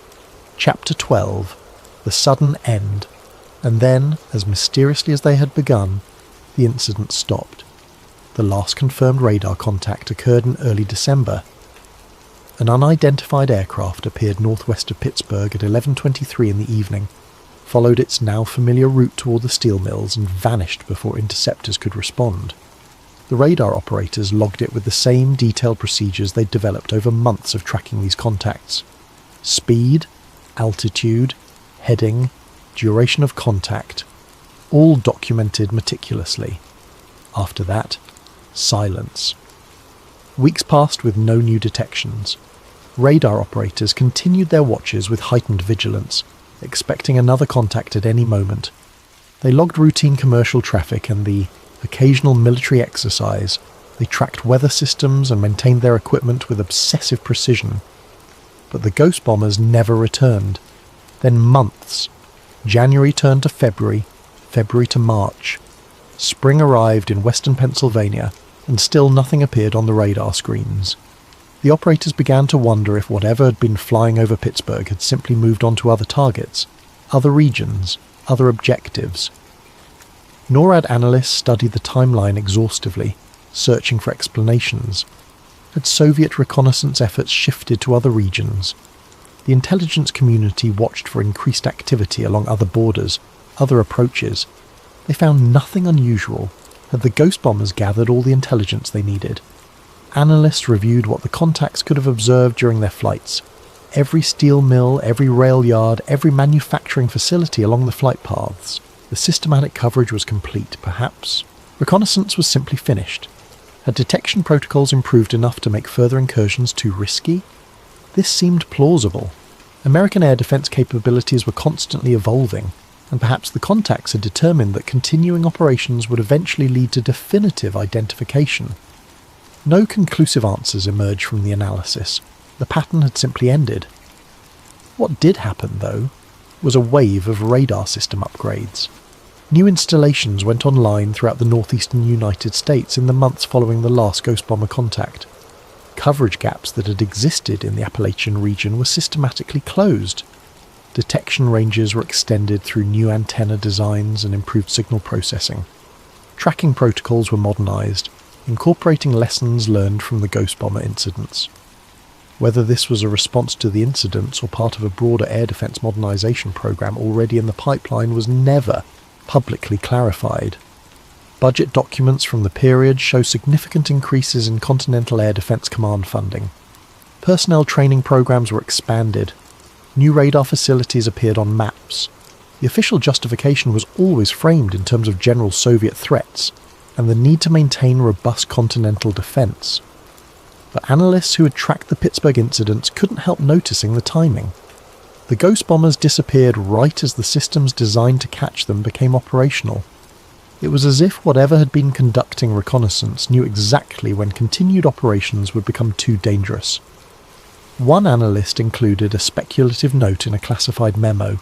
Chapter 12. The sudden end. And then, as mysteriously as they had begun, the incident stopped. The last confirmed radar contact occurred in early December. An unidentified aircraft appeared northwest of Pittsburgh at 11:23 in the evening, followed its now familiar route toward the steel mills and vanished before interceptors could respond. The radar operators logged it with the same detailed procedures they'd developed over months of tracking these contacts. Speed, altitude, heading, duration of contact, all documented meticulously. After that, silence. Weeks passed with no new detections. Radar operators continued their watches with heightened vigilance, expecting another contact at any moment. They logged routine commercial traffic and the occasional military exercise. They tracked weather systems and maintained their equipment with obsessive precision. But the ghost bombers never returned. Then months. January turned to February, February to March. Spring arrived in western Pennsylvania, and still nothing appeared on the radar screens. The operators began to wonder if whatever had been flying over Pittsburgh had simply moved on to other targets, other regions, other objectives. NORAD analysts studied the timeline exhaustively, searching for explanations. Had Soviet reconnaissance efforts shifted to other regions? The intelligence community watched for increased activity along other borders, other approaches. They found nothing unusual. Had the ghost bombers gathered all the intelligence they needed? Analysts reviewed what the contacts could have observed during their flights. Every steel mill, every rail yard, every manufacturing facility along the flight paths. The systematic coverage was complete, perhaps. Reconnaissance was simply finished. Had detection protocols improved enough to make further incursions too risky? This seemed plausible. American air defense capabilities were constantly evolving, and perhaps the contacts had determined that continuing operations would eventually lead to definitive identification. No conclusive answers emerged from the analysis. The pattern had simply ended. What did happen, though, was a wave of radar system upgrades. New installations went online throughout the northeastern United States in the months following the last ghost bomber contact. Coverage gaps that had existed in the Appalachian region were systematically closed. Detection ranges were extended through new antenna designs and improved signal processing. Tracking protocols were modernized, incorporating lessons learned from the ghost bomber incidents. Whether this was a response to the incidents or part of a broader air defense modernization program already in the pipeline was never publicly clarified. Budget documents from the period show significant increases in Continental Air Defense Command funding. Personnel training programs were expanded. New radar facilities appeared on maps. The official justification was always framed in terms of general Soviet threats and the need to maintain robust continental defense. But analysts who had tracked the Pittsburgh incidents couldn't help noticing the timing. The ghost bombers disappeared right as the systems designed to catch them became operational. It was as if whatever had been conducting reconnaissance knew exactly when continued operations would become too dangerous. One analyst included a speculative note in a classified memo.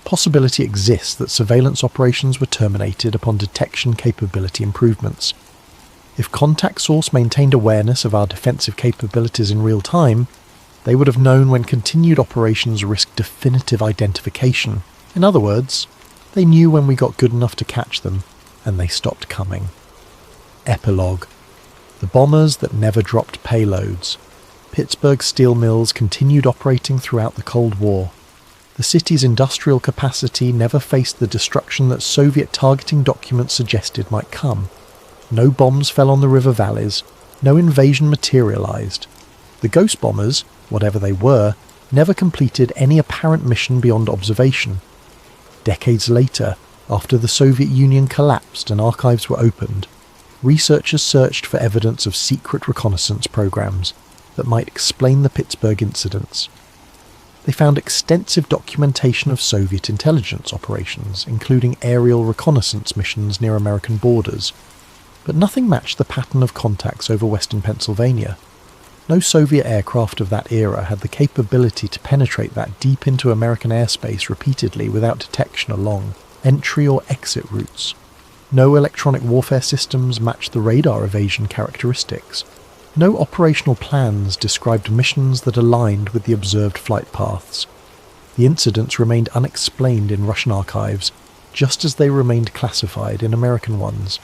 Possibility exists that surveillance operations were terminated upon detection capability improvements. If contact source maintained awareness of our defensive capabilities in real time, they would have known when continued operations risked definitive identification. In other words, they knew when we got good enough to catch them, and they stopped coming. Epilogue. The bombers that never dropped payloads. Pittsburgh steel mills continued operating throughout the Cold War. The city's industrial capacity never faced the destruction that Soviet targeting documents suggested might come. No bombs fell on the river valleys. No invasion materialized. The ghost bombers, whatever they were, never completed any apparent mission beyond observation. Decades later, after the Soviet Union collapsed and archives were opened, researchers searched for evidence of secret reconnaissance programs that might explain the Pittsburgh incidents. They found extensive documentation of Soviet intelligence operations, including aerial reconnaissance missions near American borders, but nothing matched the pattern of contacts over western Pennsylvania. No Soviet aircraft of that era had the capability to penetrate that deep into American airspace repeatedly without detection along entry or exit routes. No electronic warfare systems matched the radar evasion characteristics. No operational plans described missions that aligned with the observed flight paths. The incidents remained unexplained in Russian archives, just as they remained classified in American ones.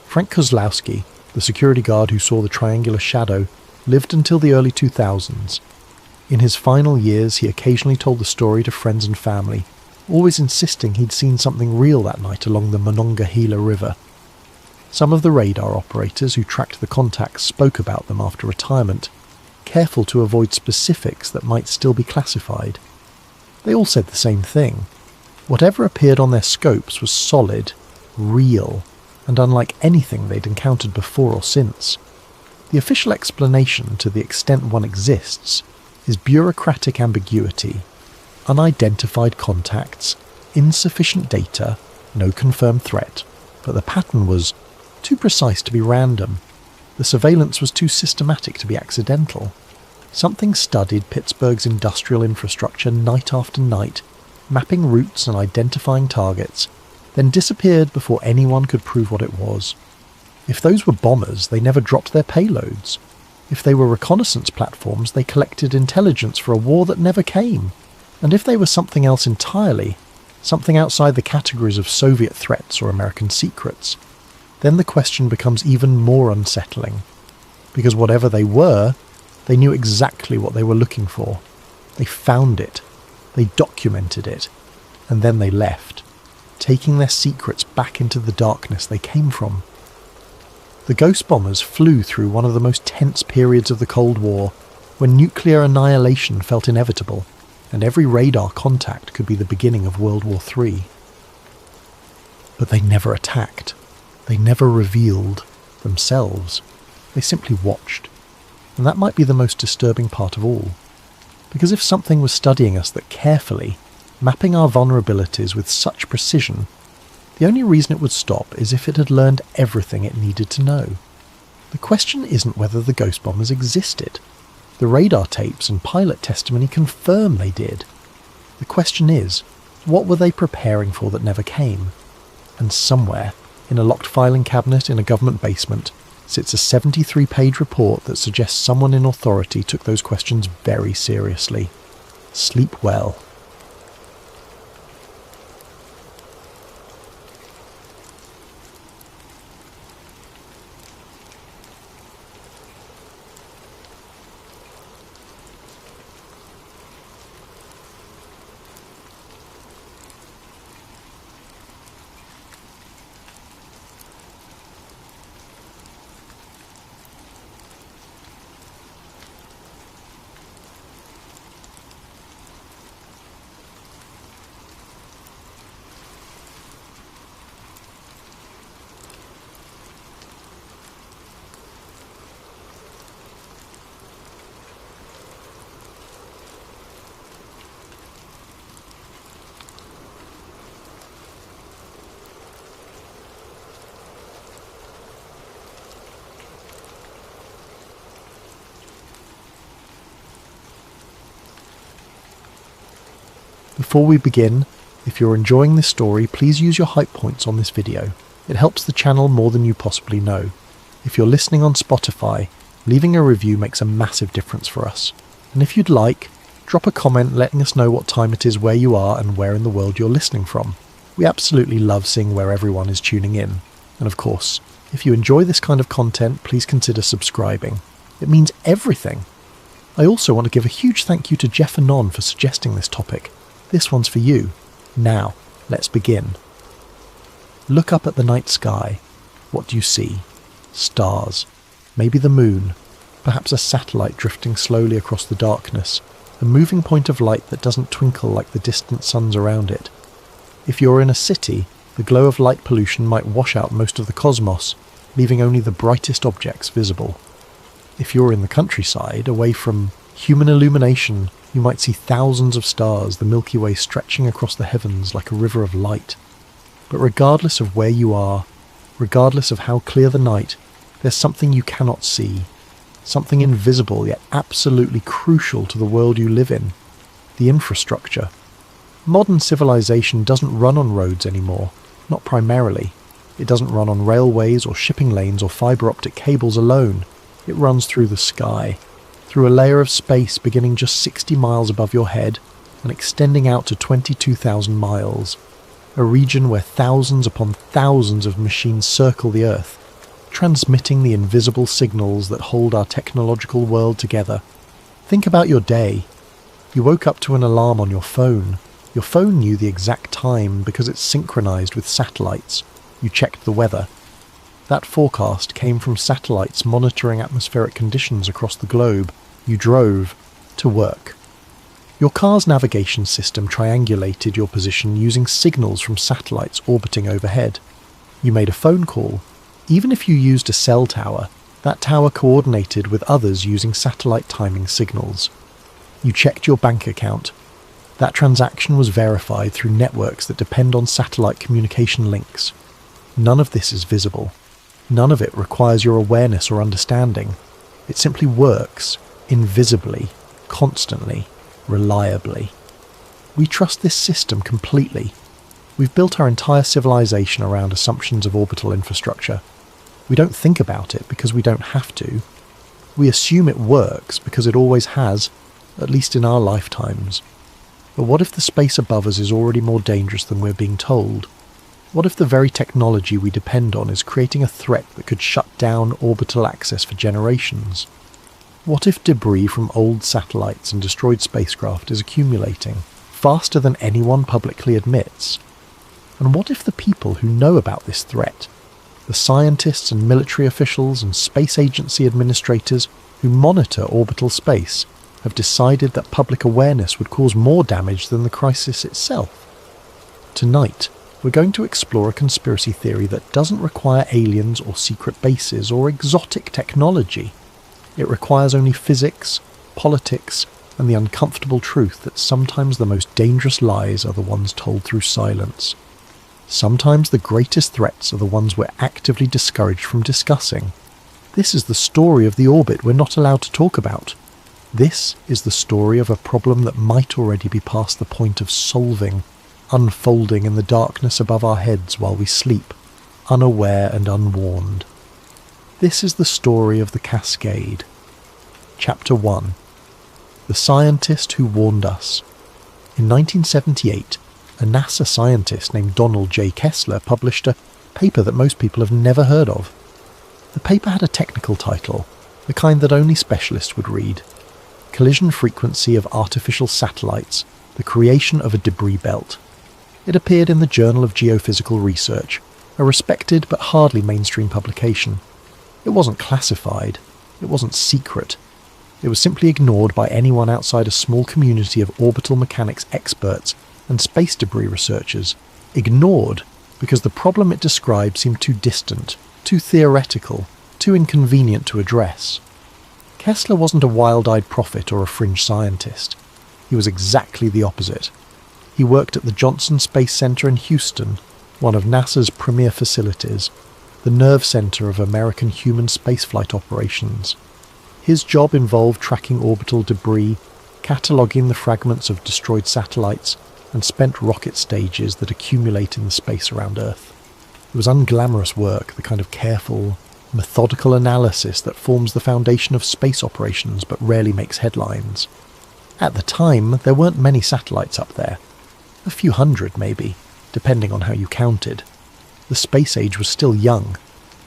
Frank Kozlowski, the security guard who saw the triangular shadow, lived until the early 2000s. In his final years, he occasionally told the story to friends and family, always insisting he'd seen something real that night along the Monongahela River. Some of the radar operators who tracked the contacts spoke about them after retirement, careful to avoid specifics that might still be classified. They all said the same thing. Whatever appeared on their scopes was solid, real, and unlike anything they'd encountered before or since. The official explanation, to the extent one exists, is bureaucratic ambiguity, unidentified contacts, insufficient data, no confirmed threat, but the pattern was too precise to be random. The surveillance was too systematic to be accidental. Something studied Pittsburgh's industrial infrastructure night after night, mapping routes and identifying targets, then disappeared before anyone could prove what it was. If those were bombers, they never dropped their payloads. If they were reconnaissance platforms, they collected intelligence for a war that never came. And if they were something else entirely, something outside the categories of Soviet threats or American secrets, then the question becomes even more unsettling. Because whatever they were, they knew exactly what they were looking for. They found it, they documented it, and then they left, taking their secrets back into the darkness they came from. The Ghost bombers flew through one of the most tense periods of the Cold War, when nuclear annihilation felt inevitable, and every radar contact could be the beginning of World War III. But they never attacked. They never revealed themselves. They simply watched. And that might be the most disturbing part of all. Because if something was studying us that carefully, mapping our vulnerabilities with such precision, the only reason it would stop is if it had learned everything it needed to know. The question isn't whether the Ghost bombers existed. The radar tapes and pilot testimony confirm they did. The question is, what were they preparing for that never came? And somewhere, in a locked filing cabinet in a government basement, sits a 73-page report that suggests someone in authority took those questions very seriously. Sleep well. Before we begin, if you're enjoying this story, please use your hype points on this video. It helps the channel more than you possibly know. If you're listening on Spotify, leaving a review makes a massive difference for us. And if you'd like, drop a comment letting us know what time it is where you are and where in the world you're listening from. We absolutely love seeing where everyone is tuning in. And of course, if you enjoy this kind of content, please consider subscribing. It means everything. I also want to give a huge thank you to Jeff Anon for suggesting this topic. This one's for you. Now, let's begin. Look up at the night sky. What do you see? Stars. Maybe the moon. Perhaps a satellite drifting slowly across the darkness. A moving point of light that doesn't twinkle like the distant suns around it. If you're in a city, the glow of light pollution might wash out most of the cosmos, leaving only the brightest objects visible. If you're in the countryside, away from human illumination, you might see thousands of stars, the Milky Way stretching across the heavens like a river of light. But regardless of where you are, regardless of how clear the night, there's something you cannot see. Something invisible yet absolutely crucial to the world you live in. The infrastructure. Modern civilization doesn't run on roads anymore, not primarily. It doesn't run on railways or shipping lanes or fibre optic cables alone. It runs through the sky. Through a layer of space beginning just 60 miles above your head and extending out to 22,000 miles, a region where thousands upon thousands of machines circle the Earth, transmitting the invisible signals that hold our technological world together. Think about your day. You woke up to an alarm on your phone. Your phone knew the exact time because it's synchronized with satellites. You checked the weather. That forecast came from satellites monitoring atmospheric conditions across the globe. You drove to work. Your car's navigation system triangulated your position using signals from satellites orbiting overhead. You made a phone call. Even if you used a cell tower, that tower coordinated with others using satellite timing signals. You checked your bank account. That transaction was verified through networks that depend on satellite communication links. None of this is visible. None of it requires your awareness or understanding. It simply works, invisibly, constantly, reliably. We trust this system completely. We've built our entire civilization around assumptions of orbital infrastructure. We don't think about it because we don't have to. We assume it works because it always has, at least in our lifetimes. But what if the space above us is already more dangerous than we're being told? What if the very technology we depend on is creating a threat that could shut down orbital access for generations? What if debris from old satellites and destroyed spacecraft is accumulating faster than anyone publicly admits? And what if the people who know about this threat, the scientists and military officials and space agency administrators who monitor orbital space, have decided that public awareness would cause more damage than the crisis itself? Tonight, we're going to explore a conspiracy theory that doesn't require aliens or secret bases or exotic technology. It requires only physics, politics, and the uncomfortable truth that sometimes the most dangerous lies are the ones told through silence. Sometimes the greatest threats are the ones we're actively discouraged from discussing. This is the story of the orbit we're not allowed to talk about. This is the story of a problem that might already be past the point of solving, unfolding in the darkness above our heads while we sleep, unaware and unwarned. This is the story of the Cascade. Chapter 1. The Scientist Who Warned Us. In 1978, a NASA scientist named Donald J. Kessler published a paper that most people have never heard of. The paper had a technical title, the kind that only specialists would read: Collision Frequency of Artificial Satellites, the Creation of a Debris Belt. It appeared in the Journal of Geophysical Research, a respected but hardly mainstream publication. It wasn't classified, it wasn't secret. It was simply ignored by anyone outside a small community of orbital mechanics experts and space debris researchers. Ignored because the problem it described seemed too distant, too theoretical, too inconvenient to address. Kessler wasn't a wild-eyed prophet or a fringe scientist. He was exactly the opposite. He worked at the Johnson Space Center in Houston, one of NASA's premier facilities, the nerve center of American human spaceflight operations. His job involved tracking orbital debris, cataloguing the fragments of destroyed satellites, and spent rocket stages that accumulate in the space around Earth. It was unglamorous work, the kind of careful, methodical analysis that forms the foundation of space operations but rarely makes headlines. At the time, there weren't many satellites up there. A few hundred, maybe, depending on how you counted. The space age was still young.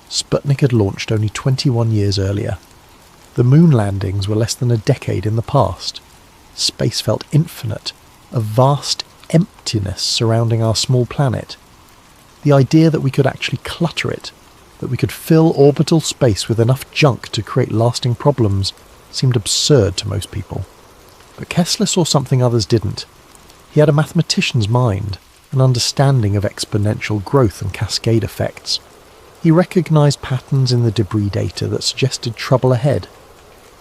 Sputnik had launched only 21 years earlier. The moon landings were less than a decade in the past. Space felt infinite, a vast emptiness surrounding our small planet. The idea that we could actually clutter it, that we could fill orbital space with enough junk to create lasting problems, seemed absurd to most people. But Kessler saw something others didn't. He had a mathematician's mind, an understanding of exponential growth and cascade effects. He recognized patterns in the debris data that suggested trouble ahead.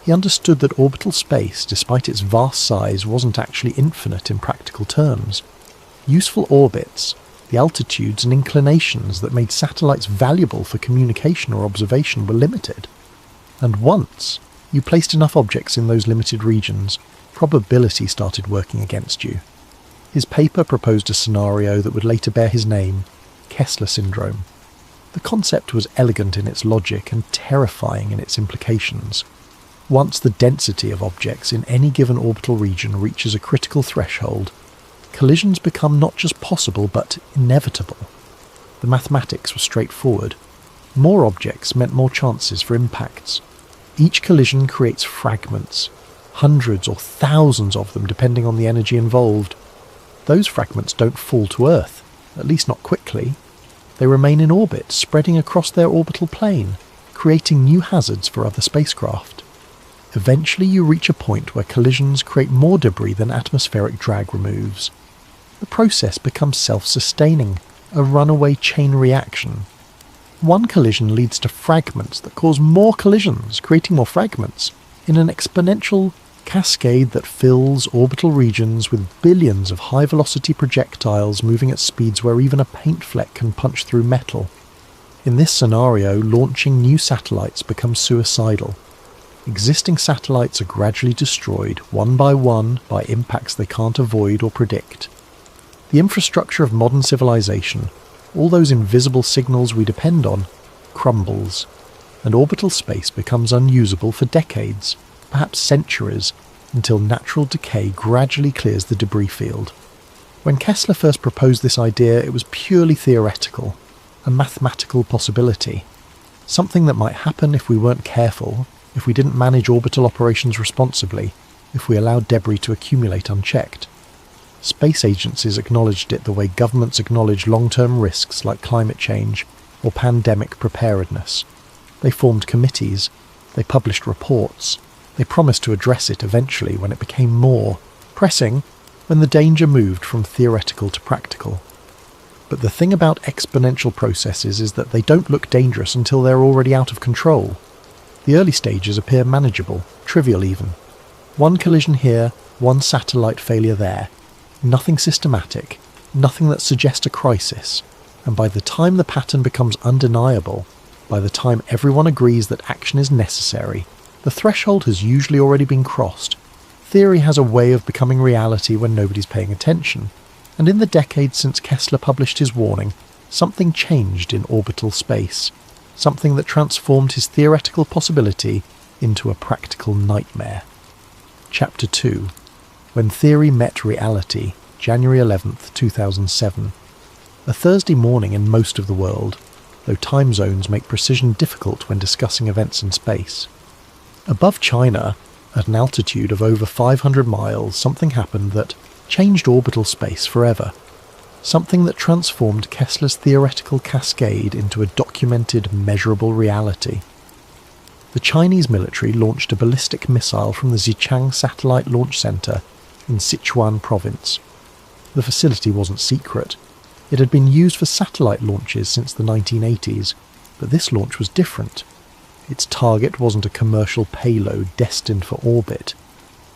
He understood that orbital space, despite its vast size, wasn't actually infinite in practical terms. Useful orbits, the altitudes and inclinations that made satellites valuable for communication or observation, were limited. And once you placed enough objects in those limited regions, probability started working against you. His paper proposed a scenario that would later bear his name, Kessler syndrome. The concept was elegant in its logic and terrifying in its implications. Once the density of objects in any given orbital region reaches a critical threshold, collisions become not just possible but inevitable. The mathematics were straightforward. More objects meant more chances for impacts. Each collision creates fragments, hundreds or thousands of them depending on the energy involved. Those fragments don't fall to Earth, at least not quickly. They remain in orbit, spreading across their orbital plane, creating new hazards for other spacecraft. Eventually you reach a point where collisions create more debris than atmospheric drag removes. The process becomes self-sustaining, a runaway chain reaction. One collision leads to fragments that cause more collisions, creating more fragments, in an exponential cascade that fills orbital regions with billions of high-velocity projectiles moving at speeds where even a paint fleck can punch through metal. In this scenario, launching new satellites becomes suicidal. Existing satellites are gradually destroyed, one by impacts they can't avoid or predict. The infrastructure of modern civilization, all those invisible signals we depend on, crumbles, and orbital space becomes unusable for decades, perhaps centuries, until natural decay gradually clears the debris field. When Kessler first proposed this idea, it was purely theoretical, a mathematical possibility, something that might happen if we weren't careful, if we didn't manage orbital operations responsibly, if we allowed debris to accumulate unchecked. Space agencies acknowledged it the way governments acknowledge long-term risks like climate change or pandemic preparedness. They formed committees, they published reports, they promised to address it eventually when it became more pressing, when the danger moved from theoretical to practical. But the thing about exponential processes is that they don't look dangerous until they're already out of control. The early stages appear manageable, trivial even. One collision here, one satellite failure there. Nothing systematic, nothing that suggests a crisis. And by the time the pattern becomes undeniable, by the time everyone agrees that action is necessary, the threshold has usually already been crossed. Theory has a way of becoming reality when nobody's paying attention. And in the decades since Kessler published his warning, something changed in orbital space. Something that transformed his theoretical possibility into a practical nightmare. Chapter 2. When Theory Met Reality, January 11th, 2007. A Thursday morning in most of the world, though time zones make precision difficult when discussing events in space. Above China, at an altitude of over 500 miles, something happened that changed orbital space forever. Something that transformed Kessler's theoretical cascade into a documented, measurable reality. The Chinese military launched a ballistic missile from the Xichang Satellite Launch Center in Sichuan province. The facility wasn't secret. It had been used for satellite launches since the 1980s, but this launch was different. Its target wasn't a commercial payload destined for orbit.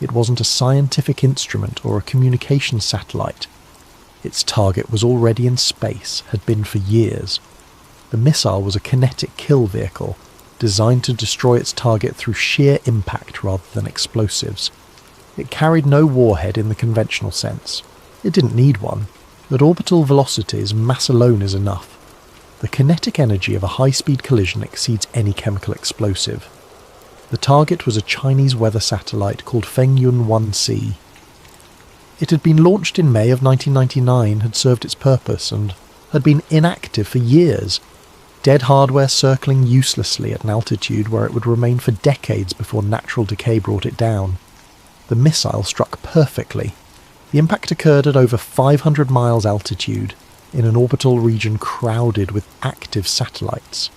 It wasn't a scientific instrument or a communications satellite. Its target was already in space, had been for years. The missile was a kinetic kill vehicle, designed to destroy its target through sheer impact rather than explosives. It carried no warhead in the conventional sense. It didn't need one. At orbital velocities, mass alone is enough. The kinetic energy of a high-speed collision exceeds any chemical explosive. The target was a Chinese weather satellite called Fengyun 1C. It had been launched in May of 1999, had served its purpose, and had been inactive for years, dead hardware circling uselessly at an altitude where it would remain for decades before natural decay brought it down. The missile struck perfectly. The impact occurred at over 500 miles altitude, in an orbital region crowded with active satellites.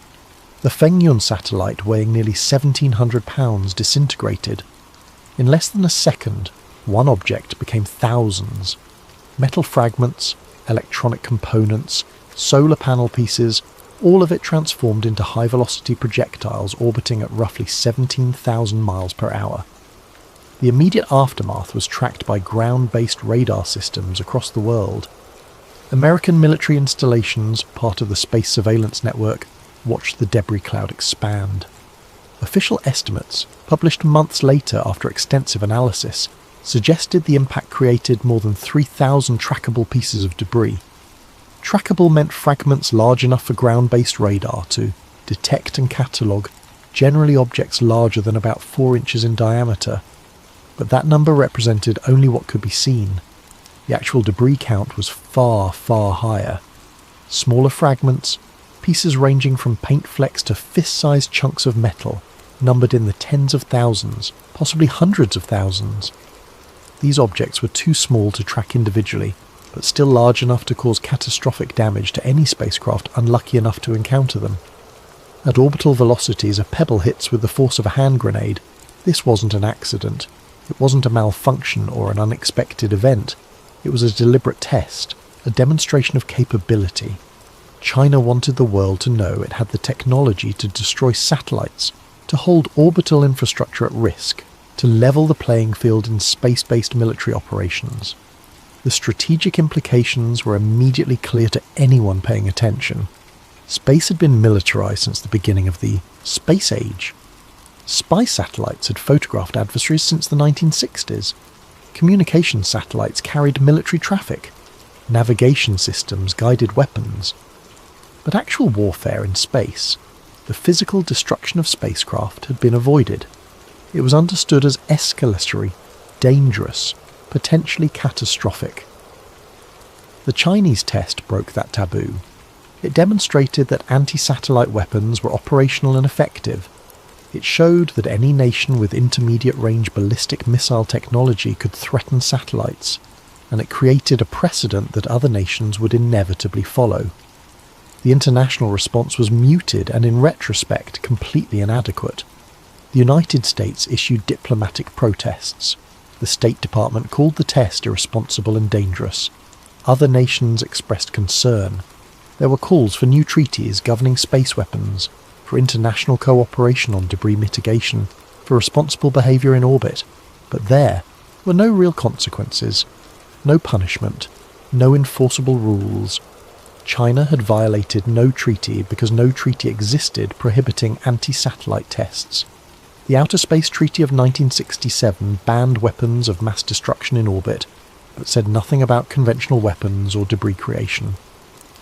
The Fengyun satellite, weighing nearly 1,700 pounds, disintegrated. In less than a second, one object became thousands. Metal fragments, electronic components, solar panel pieces, all of it transformed into high-velocity projectiles orbiting at roughly 17,000 miles per hour. The immediate aftermath was tracked by ground-based radar systems across the world. American military installations, part of the Space Surveillance Network, watched the debris cloud expand. Official estimates, published months later after extensive analysis, suggested the impact created more than 3,000 trackable pieces of debris. Trackable meant fragments large enough for ground-based radar to detect and catalogue generally objects larger than about 4 inches in diameter. But that number represented only what could be seen. The actual debris count was far, far higher. Smaller fragments, pieces ranging from paint flecks to fist-sized chunks of metal, numbered in the tens of thousands, possibly hundreds of thousands. These objects were too small to track individually, but still large enough to cause catastrophic damage to any spacecraft unlucky enough to encounter them. At orbital velocities a pebble hits with the force of a hand grenade, this wasn't an accident. It wasn't a malfunction or an unexpected event. It was a deliberate test, a demonstration of capability. China wanted the world to know it had the technology to destroy satellites, to hold orbital infrastructure at risk, to level the playing field in space-based military operations. The strategic implications were immediately clear to anyone paying attention. Space had been militarized since the beginning of the space age. Spy satellites had photographed adversaries since the 1960s. Communication satellites carried military traffic. Navigation systems guided weapons. But actual warfare in space, the physical destruction of spacecraft, had been avoided. It was understood as escalatory, dangerous, potentially catastrophic. The Chinese test broke that taboo. It demonstrated that anti-satellite weapons were operational and effective. It showed that any nation with intermediate-range ballistic missile technology could threaten satellites, and it created a precedent that other nations would inevitably follow. The international response was muted and, in retrospect, completely inadequate. The United States issued diplomatic protests. The State Department called the test irresponsible and dangerous. Other nations expressed concern. There were calls for new treaties governing space weapons, for international cooperation on debris mitigation, for responsible behaviour in orbit. But there were no real consequences, no punishment, no enforceable rules. China had violated no treaty because no treaty existed prohibiting anti-satellite tests. The Outer Space Treaty of 1967 banned weapons of mass destruction in orbit, but said nothing about conventional weapons or debris creation.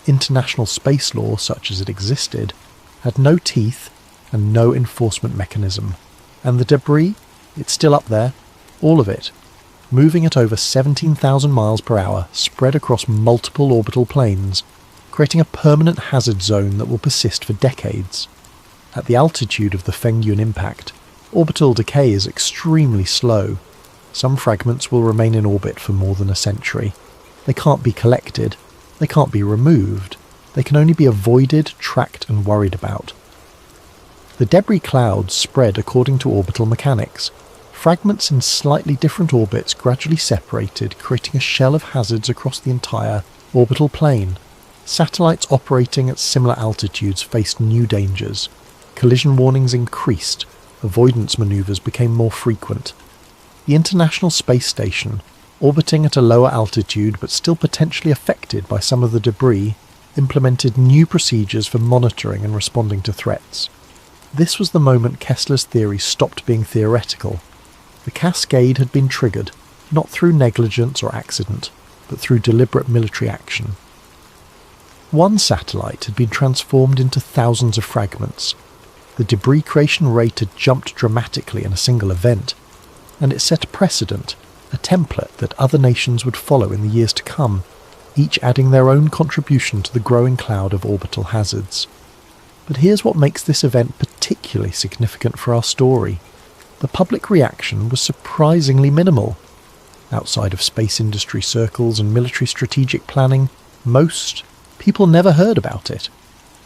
International space law, such as it existed, had no teeth and no enforcement mechanism. And the debris? It's still up there, all of it, moving at over 17,000 miles per hour, spread across multiple orbital planes, creating a permanent hazard zone that will persist for decades. At the altitude of the Fengyun impact, orbital decay is extremely slow. Some fragments will remain in orbit for more than a century. They can't be collected. They can't be removed. They can only be avoided, tracked and worried about. The debris clouds spread according to orbital mechanics. Fragments in slightly different orbits gradually separated, creating a shell of hazards across the entire orbital plane. Satellites operating at similar altitudes faced new dangers. Collision warnings increased. Avoidance maneuvers became more frequent. The International Space Station, orbiting at a lower altitude but still potentially affected by some of the debris, implemented new procedures for monitoring and responding to threats. This was the moment Kessler's theory stopped being theoretical. The cascade had been triggered, not through negligence or accident, but through deliberate military action. One satellite had been transformed into thousands of fragments. The debris creation rate had jumped dramatically in a single event, and it set a precedent, a template that other nations would follow in the years to come, each adding their own contribution to the growing cloud of orbital hazards. But here's what makes this event particularly significant for our story. The public reaction was surprisingly minimal. Outside of space industry circles and military strategic planning, most people never heard about it.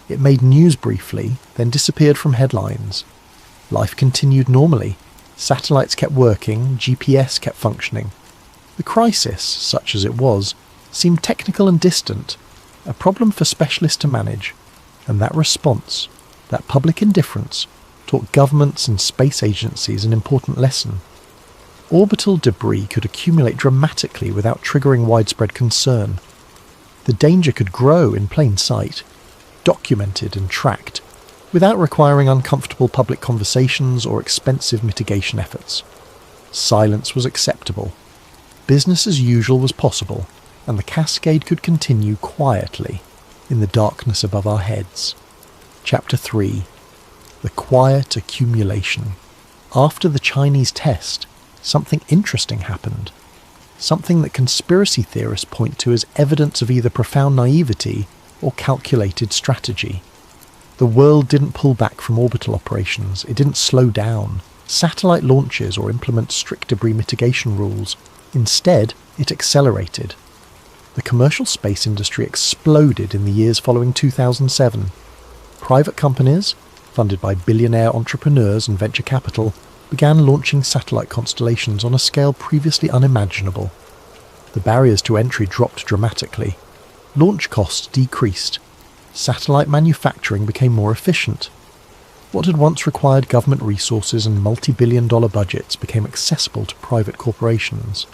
It made news briefly, then disappeared from headlines. Life continued normally. Satellites kept working, GPS kept functioning. The crisis, such as it was, seemed technical and distant, a problem for specialists to manage, and that response, that public indifference, taught governments and space agencies an important lesson. Orbital debris could accumulate dramatically without triggering widespread concern. The danger could grow in plain sight, documented and tracked, without requiring uncomfortable public conversations or expensive mitigation efforts. Silence was acceptable. Business as usual was possible, and the cascade could continue quietly in the darkness above our heads. Chapter 3. The Quiet Accumulation. After the Chinese test, something interesting happened. Something that conspiracy theorists point to as evidence of either profound naivety or calculated strategy. The world didn't pull back from orbital operations, it didn't slow down satellite launches or implement strict debris mitigation rules. Instead, it accelerated. The commercial space industry exploded in the years following 2007. Private companies, funded by billionaire entrepreneurs and venture capital, began launching satellite constellations on a scale previously unimaginable. The barriers to entry dropped dramatically. Launch costs decreased. Satellite manufacturing became more efficient. What had once required government resources and multi-billion-dollar budgets became accessible to private corporations.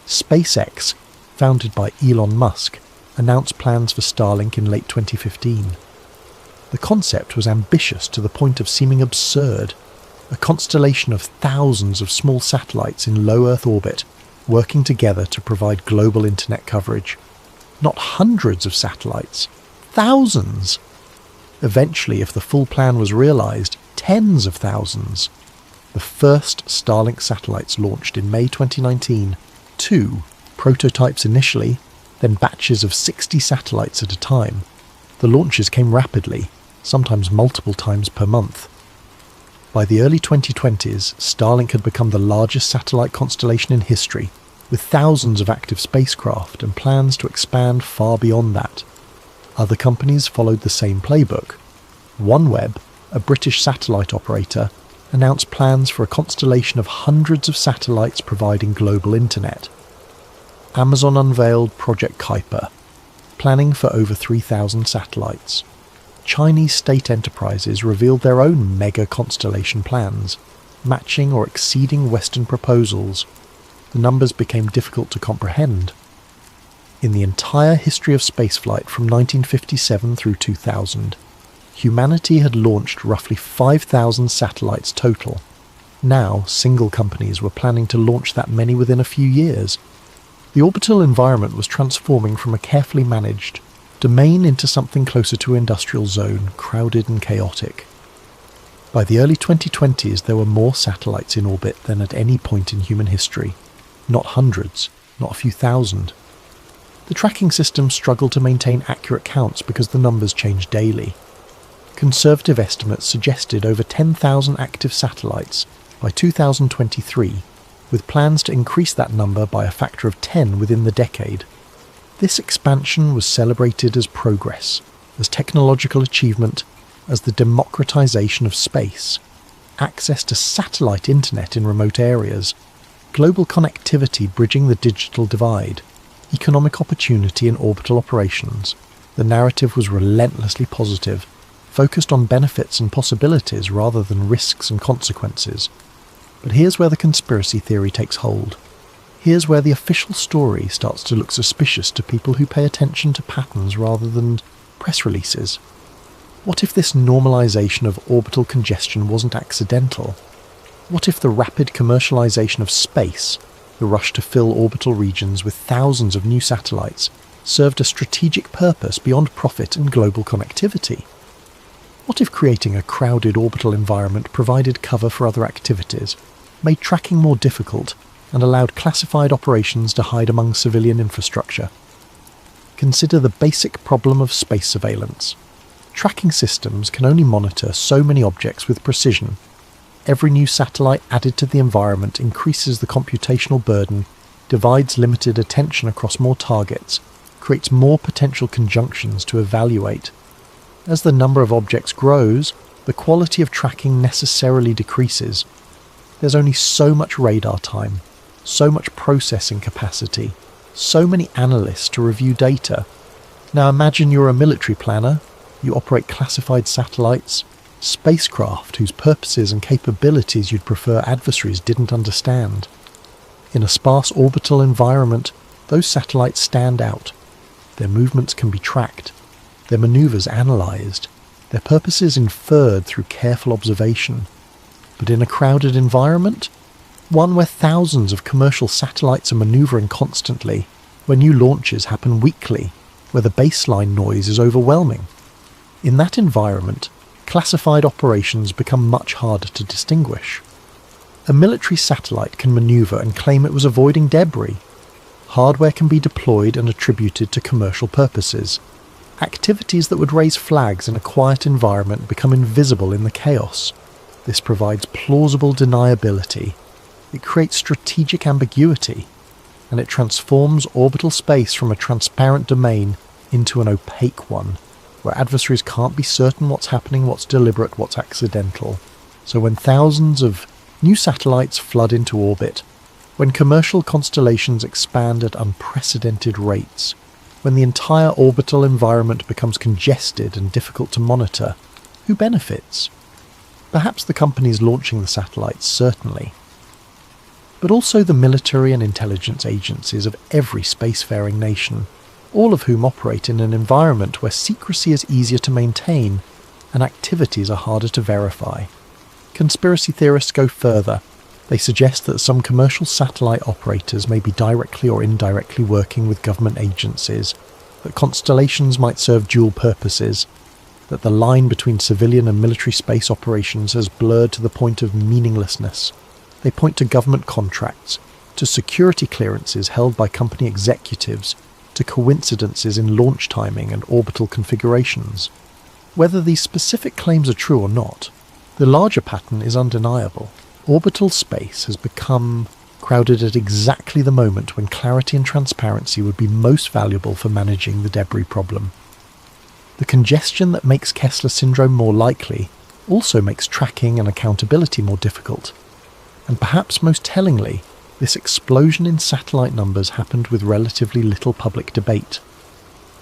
SpaceX, founded by Elon Musk, announced plans for Starlink in late 2015. The concept was ambitious to the point of seeming absurd. A constellation of thousands of small satellites in low Earth orbit working together to provide global internet coverage. Not hundreds of satellites, thousands! Eventually, if the full plan was realised, tens of thousands. The first Starlink satellites launched in May 2019, 2 prototypes initially, then batches of 60 satellites at a time. The launches came rapidly, sometimes multiple times per month. By the early 2020s, Starlink had become the largest satellite constellation in history, with thousands of active spacecraft and plans to expand far beyond that. Other companies followed the same playbook. OneWeb, a British satellite operator, announced plans for a constellation of hundreds of satellites providing global internet. Amazon unveiled Project Kuiper, planning for over 3,000 satellites. Chinese state enterprises revealed their own mega constellation plans, matching or exceeding Western proposals. The numbers became difficult to comprehend. In the entire history of spaceflight from 1957 through 2000, humanity had launched roughly 5,000 satellites total. Now, single companies were planning to launch that many within a few years. The orbital environment was transforming from a carefully managed domain into something closer to an industrial zone, crowded and chaotic. By the early 2020s, there were more satellites in orbit than at any point in human history. Not hundreds, not a few thousand. The tracking system struggled to maintain accurate counts because the numbers changed daily. Conservative estimates suggested over 10,000 active satellites by 2023, with plans to increase that number by a factor of 10 within the decade. This expansion was celebrated as progress, as technological achievement, as the democratization of space, access to satellite internet in remote areas, global connectivity bridging the digital divide, economic opportunity in orbital operations. The narrative was relentlessly positive, focused on benefits and possibilities rather than risks and consequences. But here's where the conspiracy theory takes hold. Here's where the official story starts to look suspicious to people who pay attention to patterns rather than press releases. What if this normalization of orbital congestion wasn't accidental? What if the rapid commercialization of space, the rush to fill orbital regions with thousands of new satellites, served a strategic purpose beyond profit and global connectivity? What if creating a crowded orbital environment provided cover for other activities, made tracking more difficult, and allowed classified operations to hide among civilian infrastructure? Consider the basic problem of space surveillance. Tracking systems can only monitor so many objects with precision. Every new satellite added to the environment increases the computational burden, divides limited attention across more targets, creates more potential conjunctions to evaluate. As the number of objects grows, the quality of tracking necessarily decreases. There's only so much radar time, so much processing capacity, so many analysts to review data. Now imagine you're a military planner, you operate classified satellites, spacecraft whose purposes and capabilities you'd prefer adversaries didn't understand. In a sparse orbital environment, those satellites stand out. Their movements can be tracked, their maneuvers analysed, their purposes inferred through careful observation. But in a crowded environment, one where thousands of commercial satellites are manoeuvring constantly, where new launches happen weekly, where the baseline noise is overwhelming. In that environment, classified operations become much harder to distinguish. A military satellite can manoeuvre and claim it was avoiding debris. Hardware can be deployed and attributed to commercial purposes. Activities that would raise flags in a quiet environment become invisible in the chaos. This provides plausible deniability. It creates strategic ambiguity. and it transforms orbital space from a transparent domain into an opaque one, where adversaries can't be certain what's happening, what's deliberate, what's accidental. So when thousands of new satellites flood into orbit, when commercial constellations expand at unprecedented rates, when the entire orbital environment becomes congested and difficult to monitor, who benefits? Perhaps the companies launching the satellites, certainly. But also the military and intelligence agencies of every spacefaring nation, all of whom operate in an environment where secrecy is easier to maintain and activities are harder to verify. Conspiracy theorists go further. They suggest that some commercial satellite operators may be directly or indirectly working with government agencies, that constellations might serve dual purposes, that the line between civilian and military space operations has blurred to the point of meaninglessness. They point to government contracts, to security clearances held by company executives, to coincidences in launch timing and orbital configurations. Whether these specific claims are true or not, the larger pattern is undeniable. Orbital space has become crowded at exactly the moment when clarity and transparency would be most valuable for managing the debris problem. The congestion that makes Kessler syndrome more likely also makes tracking and accountability more difficult. And perhaps most tellingly, this explosion in satellite numbers happened with relatively little public debate.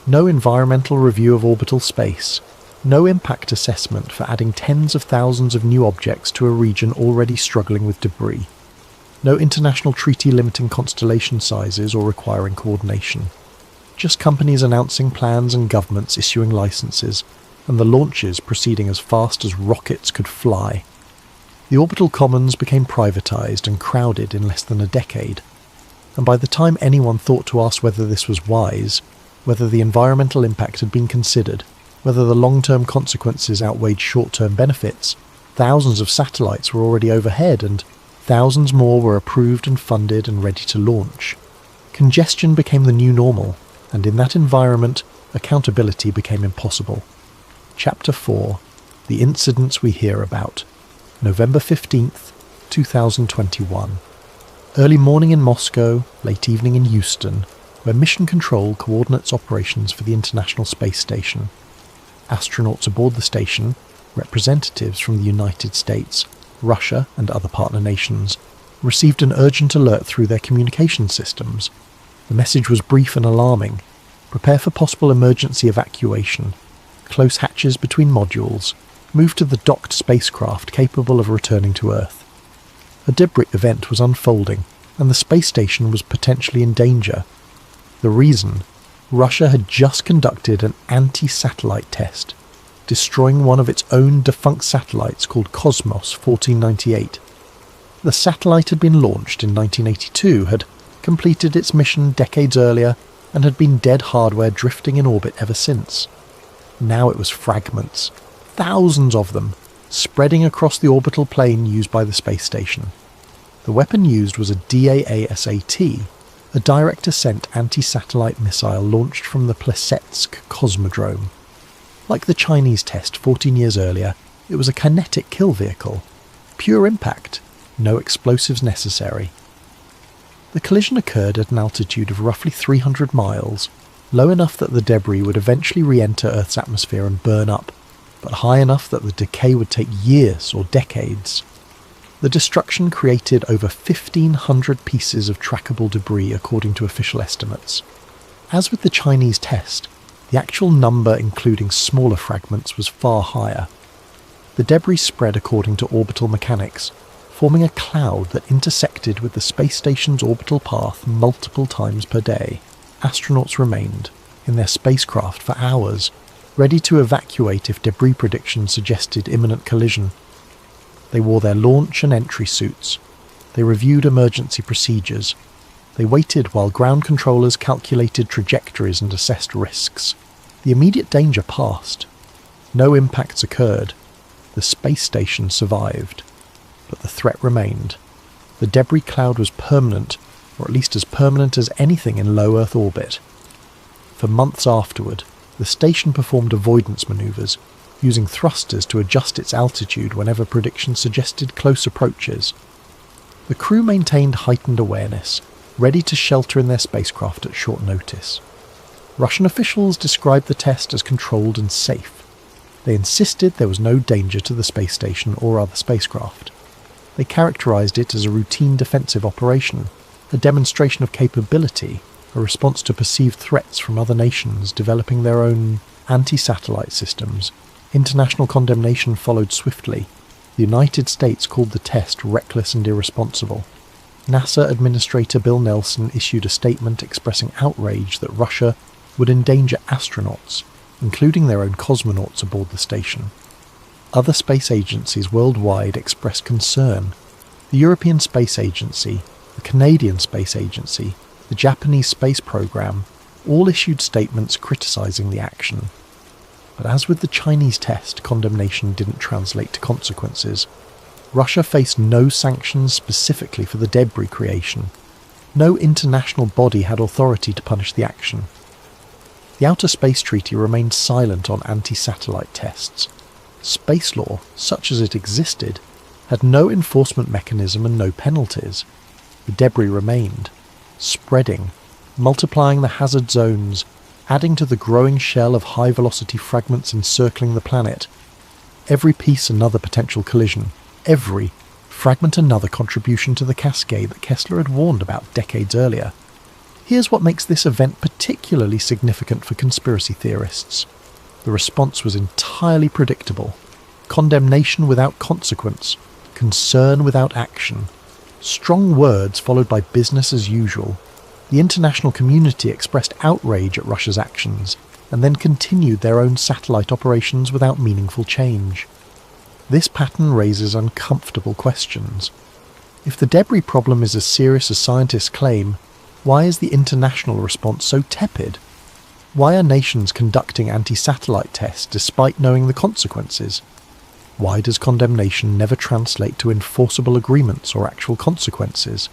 No environmental review of orbital space, no impact assessment for adding tens of thousands of new objects to a region already struggling with debris. No international treaty limiting constellation sizes or requiring coordination. Just companies announcing plans and governments issuing licenses, and the launches proceeding as fast as rockets could fly. The orbital commons became privatised and crowded in less than a decade, and by the time anyone thought to ask whether this was wise, whether the environmental impact had been considered, whether the long-term consequences outweighed short-term benefits, thousands of satellites were already overhead and thousands more were approved and funded and ready to launch. Congestion became the new normal, and in that environment, accountability became impossible. Chapter 4. The Incidents We Hear About. November 15th, 2021. Early morning in Moscow, late evening in Houston, where Mission Control coordinates operations for the International Space Station. Astronauts aboard the station, representatives from the United States, Russia and other partner nations, received an urgent alert through their communication systems. The message was brief and alarming. Prepare for possible emergency evacuation. Close hatches between modules. Move to the docked spacecraft capable of returning to Earth. A debris event was unfolding, and the space station was potentially in danger. The reason? Russia had just conducted an anti-satellite test, destroying one of its own defunct satellites called Cosmos 1498. The satellite had been launched in 1982, had completed its mission decades earlier, and had been dead hardware drifting in orbit ever since. Now it was fragments, thousands of them, spreading across the orbital plane used by the space station. The weapon used was a DAASAT, a direct ascent anti-satellite missile launched from the Plesetsk Cosmodrome. Like the Chinese test 14 years earlier, it was a kinetic kill vehicle. Pure impact, no explosives necessary. The collision occurred at an altitude of roughly 300 miles, low enough that the debris would eventually re-enter Earth's atmosphere and burn up, but high enough that the decay would take years or decades. The destruction created over 1,500 pieces of trackable debris according to official estimates. As with the Chinese test, the actual number including smaller fragments was far higher. The debris spread according to orbital mechanics, forming a cloud that intersected with the space station's orbital path multiple times per day. Astronauts remained, in their spacecraft for hours, ready to evacuate if debris predictions suggested imminent collision. They wore their launch and entry suits. They reviewed emergency procedures. They waited while ground controllers calculated trajectories and assessed risks. The immediate danger passed. No impacts occurred. The space station survived. But the threat remained. The debris cloud was permanent, or at least as permanent as anything in low Earth orbit. For months afterward, the station performed avoidance maneuvers, using thrusters to adjust its altitude whenever predictions suggested close approaches. The crew maintained heightened awareness, ready to shelter in their spacecraft at short notice. Russian officials described the test as controlled and safe. They insisted there was no danger to the space station or other spacecraft. They characterized it as a routine defensive operation, a demonstration of capability, a response to perceived threats from other nations developing their own anti-satellite systems. International condemnation followed swiftly. The United States called the test reckless and irresponsible. NASA Administrator Bill Nelson issued a statement expressing outrage that Russia would endanger astronauts, including their own cosmonauts aboard the station. Other space agencies worldwide expressed concern. The European Space Agency, the Canadian Space Agency, the Japanese Space Program all issued statements criticizing the action. But as with the Chinese test, condemnation didn't translate to consequences. Russia faced no sanctions specifically for the debris creation. No international body had authority to punish the action. The Outer Space Treaty remained silent on anti-satellite tests. Space law, such as it existed, had no enforcement mechanism and no penalties. The debris remained, spreading, multiplying the hazard zones, adding to the growing shell of high-velocity fragments encircling the planet. Every piece another potential collision, every fragment another contribution to the cascade that Kessler had warned about decades earlier. Here's what makes this event particularly significant for conspiracy theorists. The response was entirely predictable. Condemnation without consequence, concern without action. Strong words followed by business as usual. The international community expressed outrage at Russia's actions, and then continued their own satellite operations without meaningful change. This pattern raises uncomfortable questions. If the debris problem is as serious as scientists claim, why is the international response so tepid? Why are nations conducting anti-satellite tests despite knowing the consequences? Why does condemnation never translate to enforceable agreements or actual consequences?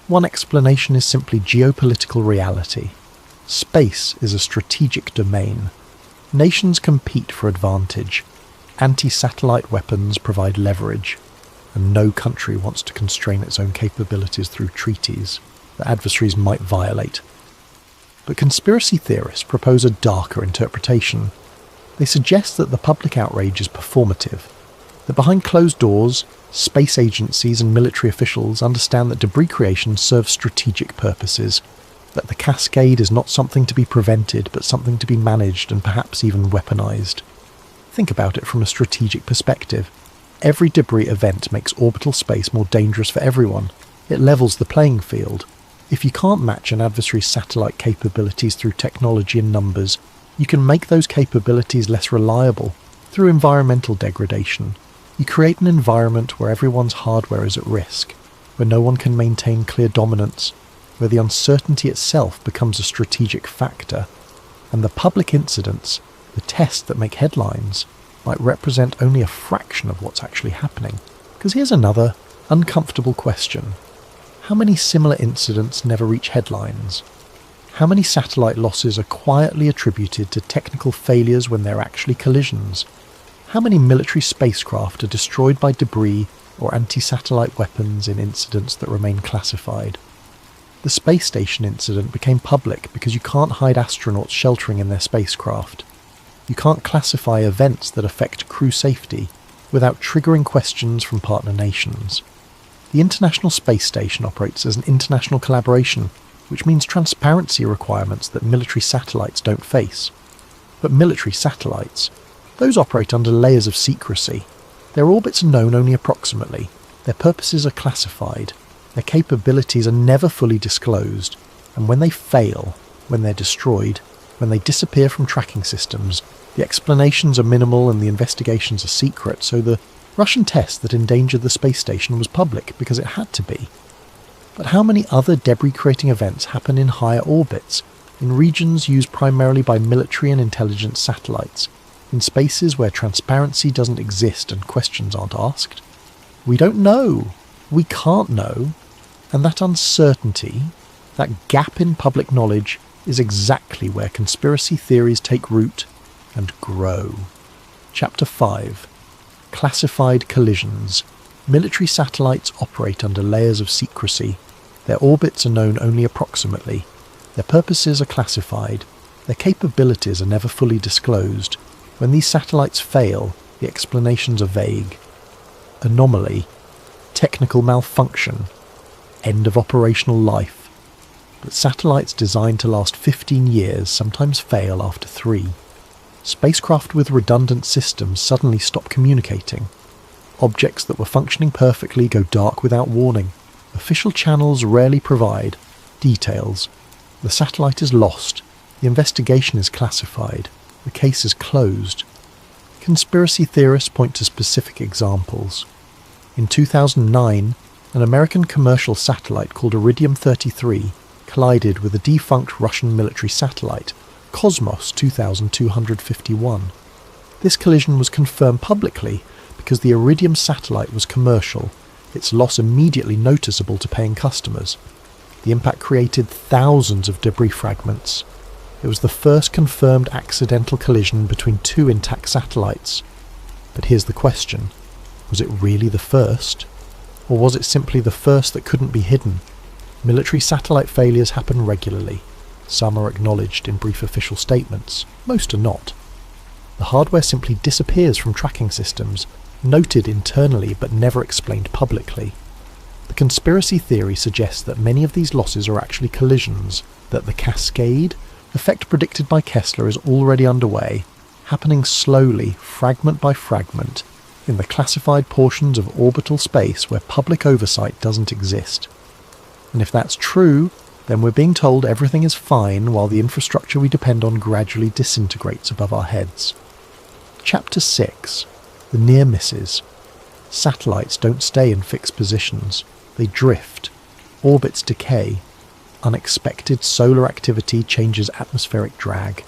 One explanation is simply geopolitical reality. Space is a strategic domain. Nations compete for advantage. Anti-satellite weapons provide leverage, and no country wants to constrain its own capabilities through treaties that adversaries might violate. But conspiracy theorists propose a darker interpretation. They suggest that the public outrage is performative, that behind closed doors, space agencies and military officials understand that debris creation serves strategic purposes, that the cascade is not something to be prevented but something to be managed and perhaps even weaponized. Think about it from a strategic perspective. Every debris event makes orbital space more dangerous for everyone. It levels the playing field. If you can't match an adversary's satellite capabilities through technology and numbers, you can make those capabilities less reliable through environmental degradation. You create an environment where everyone's hardware is at risk, where no one can maintain clear dominance, where the uncertainty itself becomes a strategic factor, and the public incidents, the tests that make headlines, might represent only a fraction of what's actually happening. Because here's another uncomfortable question. How many similar incidents never reach headlines? How many satellite losses are quietly attributed to technical failures when they're actually collisions? How many military spacecraft are destroyed by debris or anti-satellite weapons in incidents that remain classified? The space station incident became public because you can't hide astronauts sheltering in their spacecraft. You can't classify events that affect crew safety without triggering questions from partner nations. The International Space Station operates as an international collaboration, which means transparency requirements that military satellites don't face. But military satellites, those operate under layers of secrecy. Their orbits are known only approximately, their purposes are classified, their capabilities are never fully disclosed, and when they fail, when they're destroyed, when they disappear from tracking systems, the explanations are minimal and the investigations are secret, so the Russian test that endangered the space station was public because it had to be. But how many other debris-creating events happen in higher orbits, in regions used primarily by military and intelligence satellites, in spaces where transparency doesn't exist and questions aren't asked? We don't know. We can't know. And that uncertainty, that gap in public knowledge, is exactly where conspiracy theories take root and grow. Chapter 5. Classified collisions. Military satellites operate under layers of secrecy. Their orbits are known only approximately. Their purposes are classified. Their capabilities are never fully disclosed. When these satellites fail, the explanations are vague. Anomaly, technical malfunction, end of operational life. But satellites designed to last 15 years sometimes fail after 3. Spacecraft with redundant systems suddenly stop communicating. Objects that were functioning perfectly go dark without warning. Official channels rarely provide details. The satellite is lost. The investigation is classified. The case is closed. Conspiracy theorists point to specific examples. In 2009, an American commercial satellite called Iridium-33 collided with a defunct Russian military satellite, Cosmos 2251. This collision was confirmed publicly because the Iridium satellite was commercial, its loss immediately noticeable to paying customers. The impact created thousands of debris fragments. It was the first confirmed accidental collision between 2 intact satellites. But here's the question. Was it really the first? Or was it simply the first that couldn't be hidden? Military satellite failures happen regularly. Some are acknowledged in brief official statements. Most are not. The hardware simply disappears from tracking systems, noted internally but never explained publicly. The conspiracy theory suggests that many of these losses are actually collisions, that the cascade, effect predicted by Kessler, is already underway, happening slowly, fragment by fragment, in the classified portions of orbital space where public oversight doesn't exist. And if that's true, then we're being told everything is fine while the infrastructure we depend on gradually disintegrates above our heads. Chapter 6. The near misses. Satellites don't stay in fixed positions. They drift. Orbits decay. Unexpected solar activity changes atmospheric drag.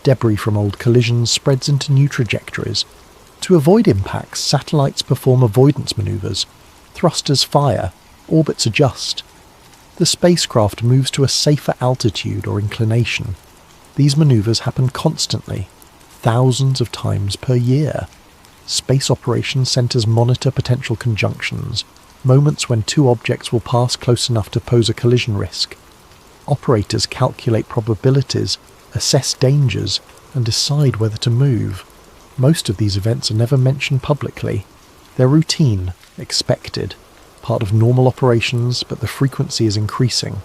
Debris from old collisions spreads into new trajectories. To avoid impacts, satellites perform avoidance maneuvers. Thrusters fire. Orbits adjust. The spacecraft moves to a safer altitude or inclination. These maneuvers happen constantly, thousands of times per year. Space operations centers monitor potential conjunctions, moments when 2 objects will pass close enough to pose a collision risk. Operators calculate probabilities, assess dangers, and decide whether to move. Most of these events are never mentioned publicly. They're routine, expected, part of normal operations, but the frequency is increasing.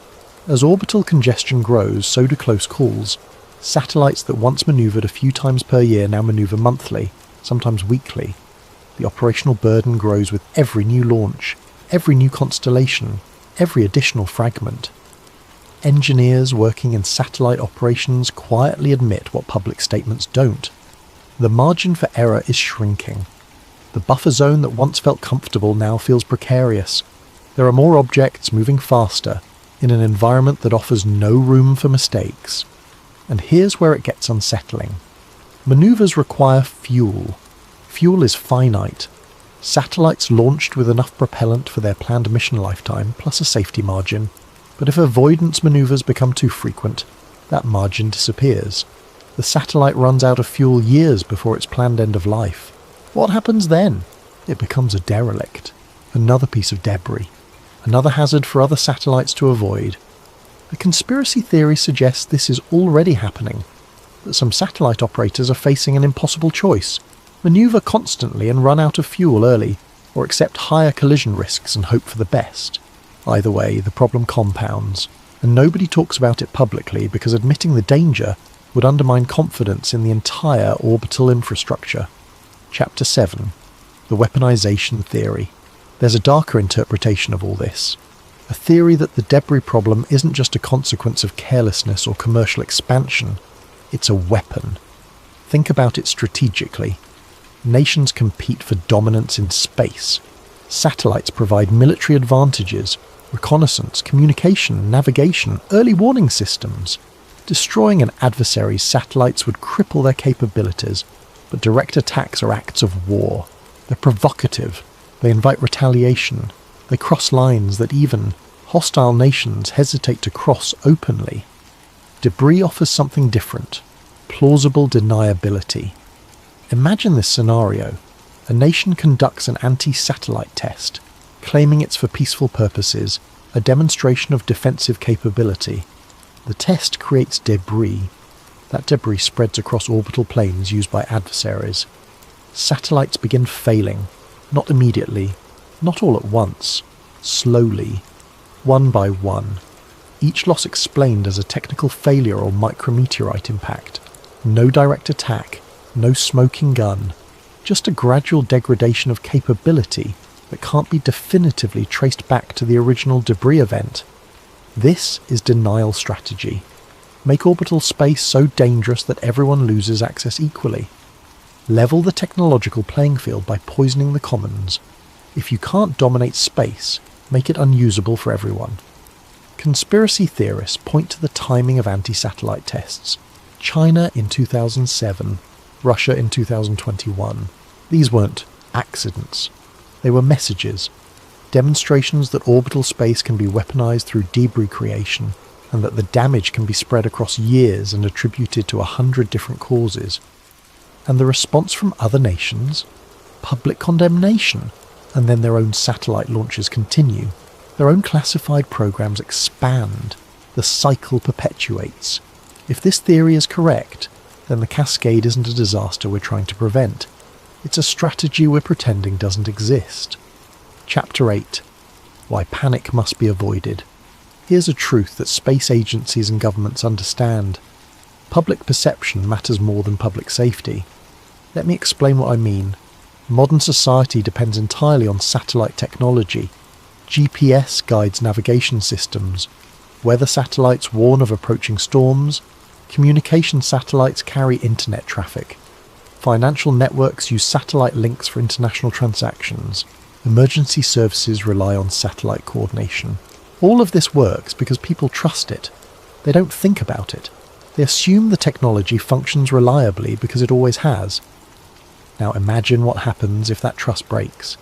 As orbital congestion grows, so do close calls. Satellites that once maneuvered a few times per year now maneuver monthly, sometimes weekly. The operational burden grows with every new launch, every new constellation, every additional fragment. Engineers working in satellite operations quietly admit what public statements don't. The margin for error is shrinking. The buffer zone that once felt comfortable now feels precarious. There are more objects moving faster, in an environment that offers no room for mistakes. And here's where it gets unsettling. Maneuvers require fuel. Fuel is finite. Satellites launched with enough propellant for their planned mission lifetime, plus a safety margin. But if avoidance maneuvers become too frequent, that margin disappears. The satellite runs out of fuel years before its planned end of life. What happens then? It becomes a derelict. Another piece of debris. Another hazard for other satellites to avoid. The conspiracy theory suggests this is already happening. That some satellite operators are facing an impossible choice. Maneuver constantly and run out of fuel early, or accept higher collision risks and hope for the best. Either way, the problem compounds, and nobody talks about it publicly because admitting the danger would undermine confidence in the entire orbital infrastructure. Chapter 7. The weaponization theory. There's a darker interpretation of all this. A theory that the debris problem isn't just a consequence of carelessness or commercial expansion. It's a weapon. Think about it strategically. Nations compete for dominance in space. Satellites provide military advantages, reconnaissance, communication, navigation, early warning systems. Destroying an adversary's satellites would cripple their capabilities, but direct attacks are acts of war. They're provocative. They invite retaliation. They cross lines that even hostile nations hesitate to cross openly. Debris offers something different. Plausible deniability. Imagine this scenario. A nation conducts an anti-satellite test, claiming it's for peaceful purposes, a demonstration of defensive capability. The test creates debris. That debris spreads across orbital planes used by adversaries. Satellites begin failing, not immediately, not all at once, slowly, one by one. Each loss explained as a technical failure or micrometeorite impact. No direct attack, no smoking gun, just a gradual degradation of capability that can't be definitively traced back to the original debris event. This is denial strategy. Make orbital space so dangerous that everyone loses access equally. Level the technological playing field by poisoning the commons. If you can't dominate space, make it unusable for everyone. Conspiracy theorists point to the timing of anti-satellite tests. China in 2007, Russia in 2021. These weren't accidents. They were messages, demonstrations that orbital space can be weaponized through debris creation, and that the damage can be spread across years and attributed to 100 different causes. And the response from other nations? Public condemnation, and then their own satellite launches continue. Their own classified programs expand. The cycle perpetuates. If this theory is correct, then the cascade isn't a disaster we're trying to prevent. It's a strategy we're pretending doesn't exist. Chapter 8. Why panic must be avoided. Here's a truth that space agencies and governments understand. Public perception matters more than public safety. Let me explain what I mean. Modern society depends entirely on satellite technology. GPS guides navigation systems. Weather satellites warn of approaching storms. Communication satellites carry internet traffic. Financial networks use satellite links for international transactions. Emergency services rely on satellite coordination. All of this works because people trust it. They don't think about it. They assume the technology functions reliably because it always has. Now imagine what happens if that trust breaks.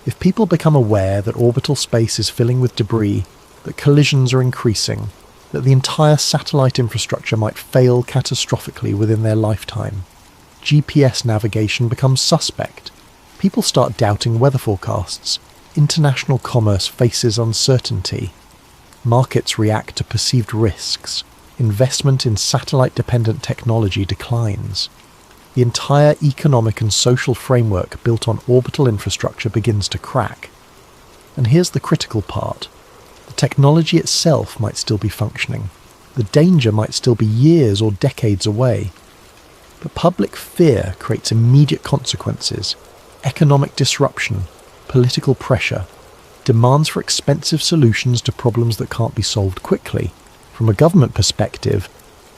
If people become aware that orbital space is filling with debris, that collisions are increasing, that the entire satellite infrastructure might fail catastrophically within their lifetime, GPS navigation becomes suspect. People start doubting weather forecasts. International commerce faces uncertainty. Markets react to perceived risks. Investment in satellite-dependent technology declines. The entire economic and social framework built on orbital infrastructure begins to crack. And here's the critical part. The technology itself might still be functioning. The danger might still be years or decades away. But public fear creates immediate consequences. Economic disruption, political pressure, demands for expensive solutions to problems that can't be solved quickly. From a government perspective,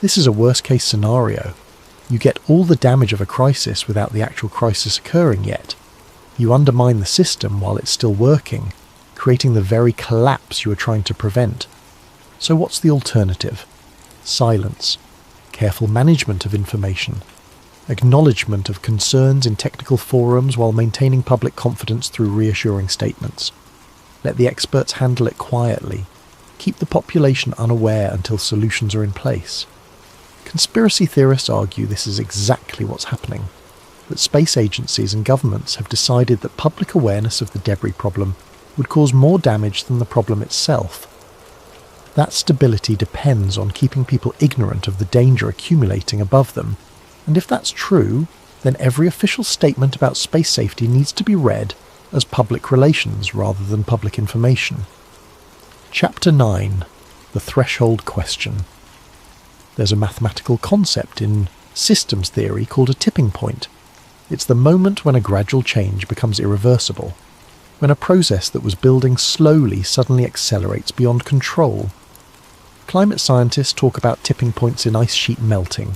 this is a worst-case scenario. You get all the damage of a crisis without the actual crisis occurring yet. You undermine the system while it's still working, creating the very collapse you are trying to prevent. So what's the alternative? Silence. Careful management of information. Acknowledgement of concerns in technical forums while maintaining public confidence through reassuring statements. Let the experts handle it quietly. Keep the population unaware until solutions are in place. Conspiracy theorists argue this is exactly what's happening, that space agencies and governments have decided that public awareness of the debris problem would cause more damage than the problem itself. That stability depends on keeping people ignorant of the danger accumulating above them, and if that's true, then every official statement about space safety needs to be read as public relations rather than public information. Chapter 9. The Threshold Question. There's a mathematical concept in systems theory called a tipping point. It's the moment when a gradual change becomes irreversible, when a process that was building slowly suddenly accelerates beyond control. Climate scientists talk about tipping points in ice sheet melting.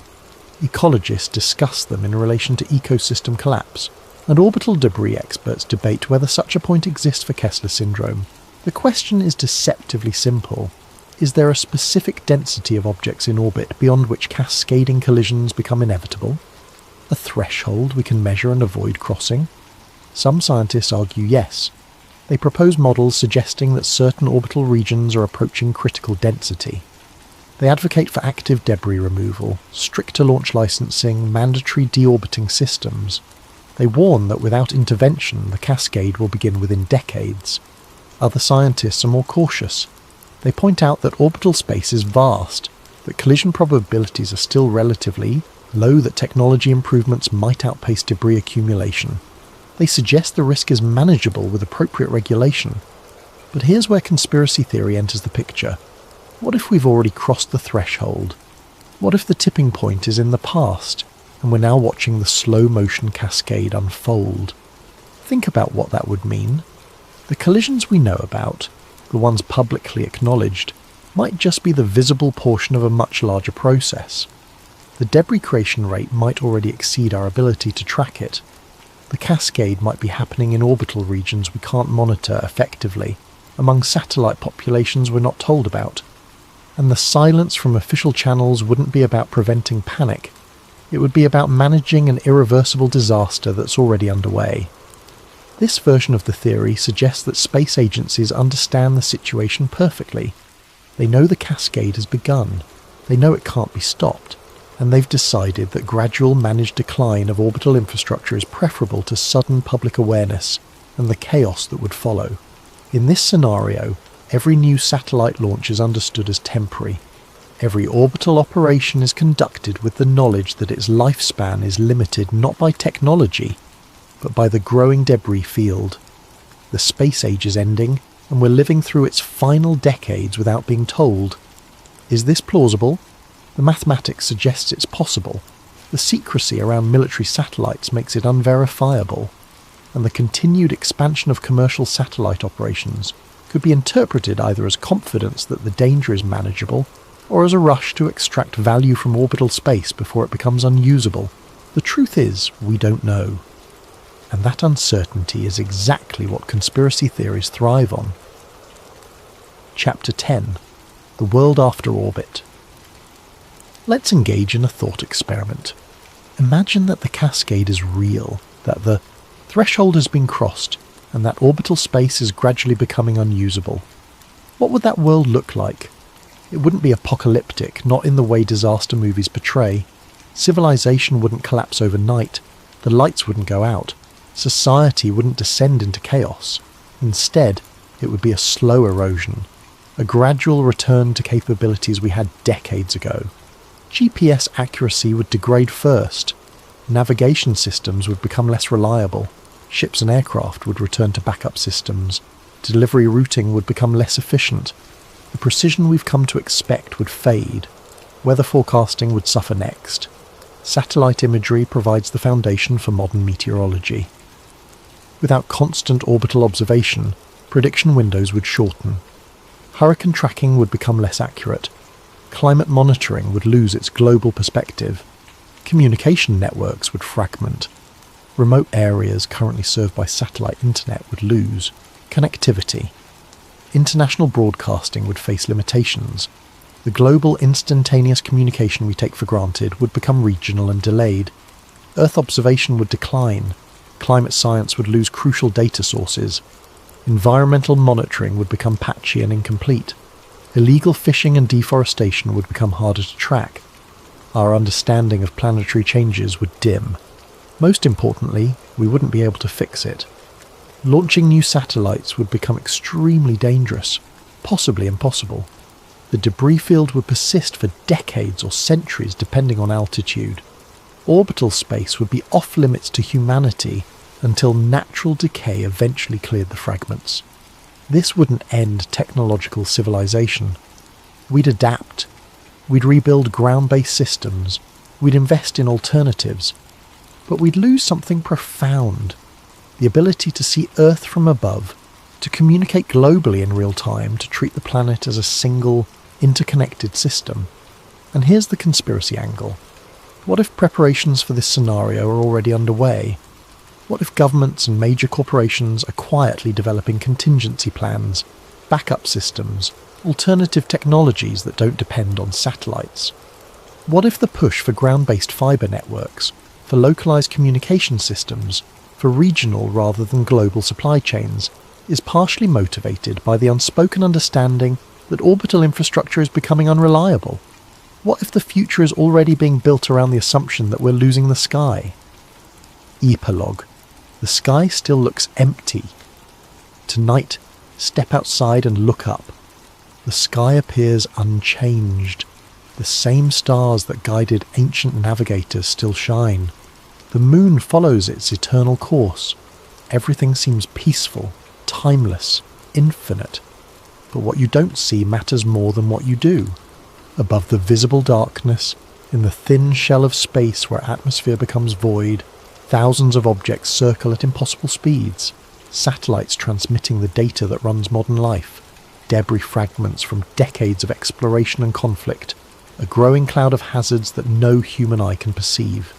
Ecologists discuss them in relation to ecosystem collapse, and orbital debris experts debate whether such a point exists for Kessler syndrome. The question is deceptively simple. Is there a specific density of objects in orbit beyond which cascading collisions become inevitable? A threshold we can measure and avoid crossing? Some scientists argue yes. They propose models suggesting that certain orbital regions are approaching critical density. They advocate for active debris removal, stricter launch licensing, mandatory deorbiting systems. They warn that without intervention, the cascade will begin within decades. Other scientists are more cautious. They point out that orbital space is vast, that collision probabilities are still relatively low, that technology improvements might outpace debris accumulation. They suggest the risk is manageable with appropriate regulation. But here's where conspiracy theory enters the picture. What if we've already crossed the threshold? What if the tipping point is in the past, and we're now watching the slow-motion cascade unfold? Think about what that would mean. The collisions we know about, the ones publicly acknowledged, might just be the visible portion of a much larger process. The debris creation rate might already exceed our ability to track it. The cascade might be happening in orbital regions we can't monitor effectively, among satellite populations we're not told about. And the silence from official channels wouldn't be about preventing panic. It would be about managing an irreversible disaster that's already underway. This version of the theory suggests that space agencies understand the situation perfectly. They know the cascade has begun, they know it can't be stopped, and they've decided that gradual managed decline of orbital infrastructure is preferable to sudden public awareness and the chaos that would follow. In this scenario, every new satellite launch is understood as temporary. Every orbital operation is conducted with the knowledge that its lifespan is limited not by technology, but by the growing debris field. The space age is ending, and we're living through its final decades without being told. Is this plausible? The mathematics suggests it's possible. The secrecy around military satellites makes it unverifiable, and the continued expansion of commercial satellite operations could be interpreted either as confidence that the danger is manageable, or as a rush to extract value from orbital space before it becomes unusable. The truth is, we don't know. And that uncertainty is exactly what conspiracy theories thrive on. Chapter 10. The World After Orbit. Let's engage in a thought experiment. Imagine that the cascade is real, that the threshold has been crossed, and that orbital space is gradually becoming unusable. What would that world look like? It wouldn't be apocalyptic, not in the way disaster movies portray. Civilization wouldn't collapse overnight, the lights wouldn't go out, society wouldn't descend into chaos. Instead, it would be a slow erosion, a gradual return to capabilities we had decades ago. GPS accuracy would degrade first, navigation systems would become less reliable, ships and aircraft would return to backup systems, delivery routing would become less efficient, the precision we've come to expect would fade, weather forecasting would suffer next. Satellite imagery provides the foundation for modern meteorology. Without constant orbital observation, prediction windows would shorten. Hurricane tracking would become less accurate. Climate monitoring would lose its global perspective. Communication networks would fragment. Remote areas currently served by satellite internet would lose connectivity. International broadcasting would face limitations. The global instantaneous communication we take for granted would become regional and delayed. Earth observation would decline. Climate science would lose crucial data sources. Environmental monitoring would become patchy and incomplete. Illegal fishing and deforestation would become harder to track. Our understanding of planetary changes would dim. Most importantly, we wouldn't be able to fix it. Launching new satellites would become extremely dangerous, possibly impossible. The debris field would persist for decades or centuries depending on altitude. Orbital space would be off limits to humanity until natural decay eventually cleared the fragments. This wouldn't end technological civilization. We'd adapt. We'd rebuild ground-based systems. We'd invest in alternatives. But we'd lose something profound. The ability to see Earth from above, to communicate globally in real time, to treat the planet as a single, interconnected system. And here's the conspiracy angle. What if preparations for this scenario are already underway? What if governments and major corporations are quietly developing contingency plans, backup systems, alternative technologies that don't depend on satellites? What if the push for ground-based fibre networks, for localised communication systems, for regional rather than global supply chains, is partially motivated by the unspoken understanding that orbital infrastructure is becoming unreliable? What if the future is already being built around the assumption that we're losing the sky? Epilogue. The sky still looks empty. Tonight, step outside and look up. The sky appears unchanged. The same stars that guided ancient navigators still shine. The moon follows its eternal course. Everything seems peaceful, timeless, infinite. But what you don't see matters more than what you do. Above the visible darkness, in the thin shell of space where atmosphere becomes void, thousands of objects circle at impossible speeds. Satellites transmitting the data that runs modern life. Debris fragments from decades of exploration and conflict. A growing cloud of hazards that no human eye can perceive.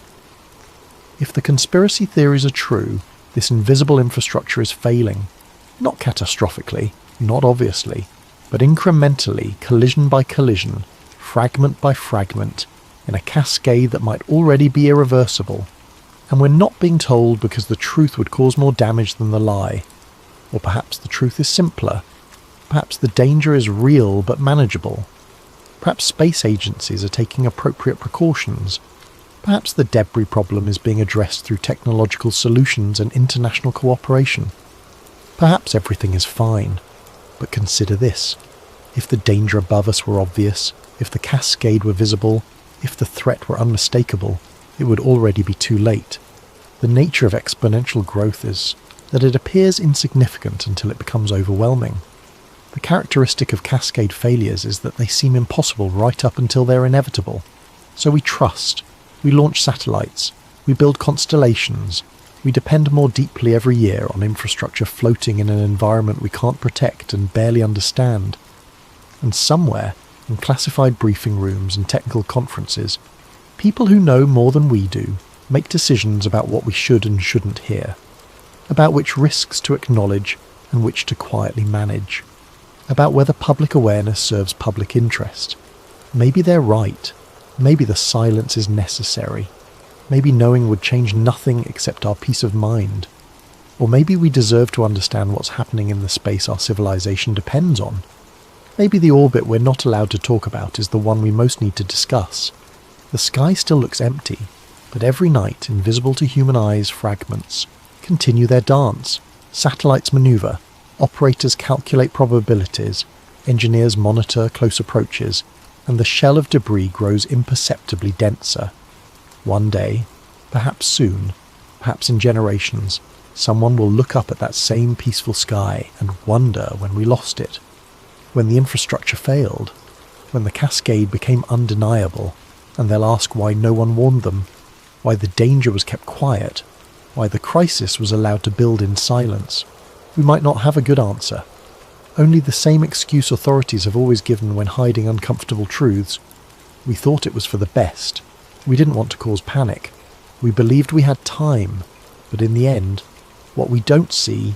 If the conspiracy theories are true, this invisible infrastructure is failing. Not catastrophically, not obviously, but incrementally, collision by collision, fragment by fragment, in a cascade that might already be irreversible. And we're not being told because the truth would cause more damage than the lie. Or perhaps the truth is simpler. Perhaps the danger is real but manageable. Perhaps space agencies are taking appropriate precautions. Perhaps the debris problem is being addressed through technological solutions and international cooperation. Perhaps everything is fine. But consider this. If the danger above us were obvious, if the cascade were visible, if the threat were unmistakable, it would already be too late. The nature of exponential growth is that it appears insignificant until it becomes overwhelming. The characteristic of cascade failures is that they seem impossible right up until they're inevitable. So we trust, we launch satellites, we build constellations, we depend more deeply every year on infrastructure floating in an environment we can't protect and barely understand. And somewhere, in classified briefing rooms and technical conferences, people who know more than we do make decisions about what we should and shouldn't hear, about which risks to acknowledge and which to quietly manage, about whether public awareness serves public interest. Maybe they're right. Maybe the silence is necessary. Maybe knowing would change nothing except our peace of mind. Or maybe we deserve to understand what's happening in the space our civilization depends on. Maybe the orbit we're not allowed to talk about is the one we most need to discuss. The sky still looks empty, but every night invisible to human eyes fragments continue their dance. Satellites maneuver, operators calculate probabilities, engineers monitor close approaches, and the shell of debris grows imperceptibly denser. One day, perhaps soon, perhaps in generations, someone will look up at that same peaceful sky and wonder when we lost it, when the infrastructure failed, when the cascade became undeniable, and they'll ask why no one warned them, why the danger was kept quiet, why the crisis was allowed to build in silence. We might not have a good answer. Only the same excuse authorities have always given when hiding uncomfortable truths. We thought it was for the best. We didn't want to cause panic. We believed we had time. But in the end, what we don't see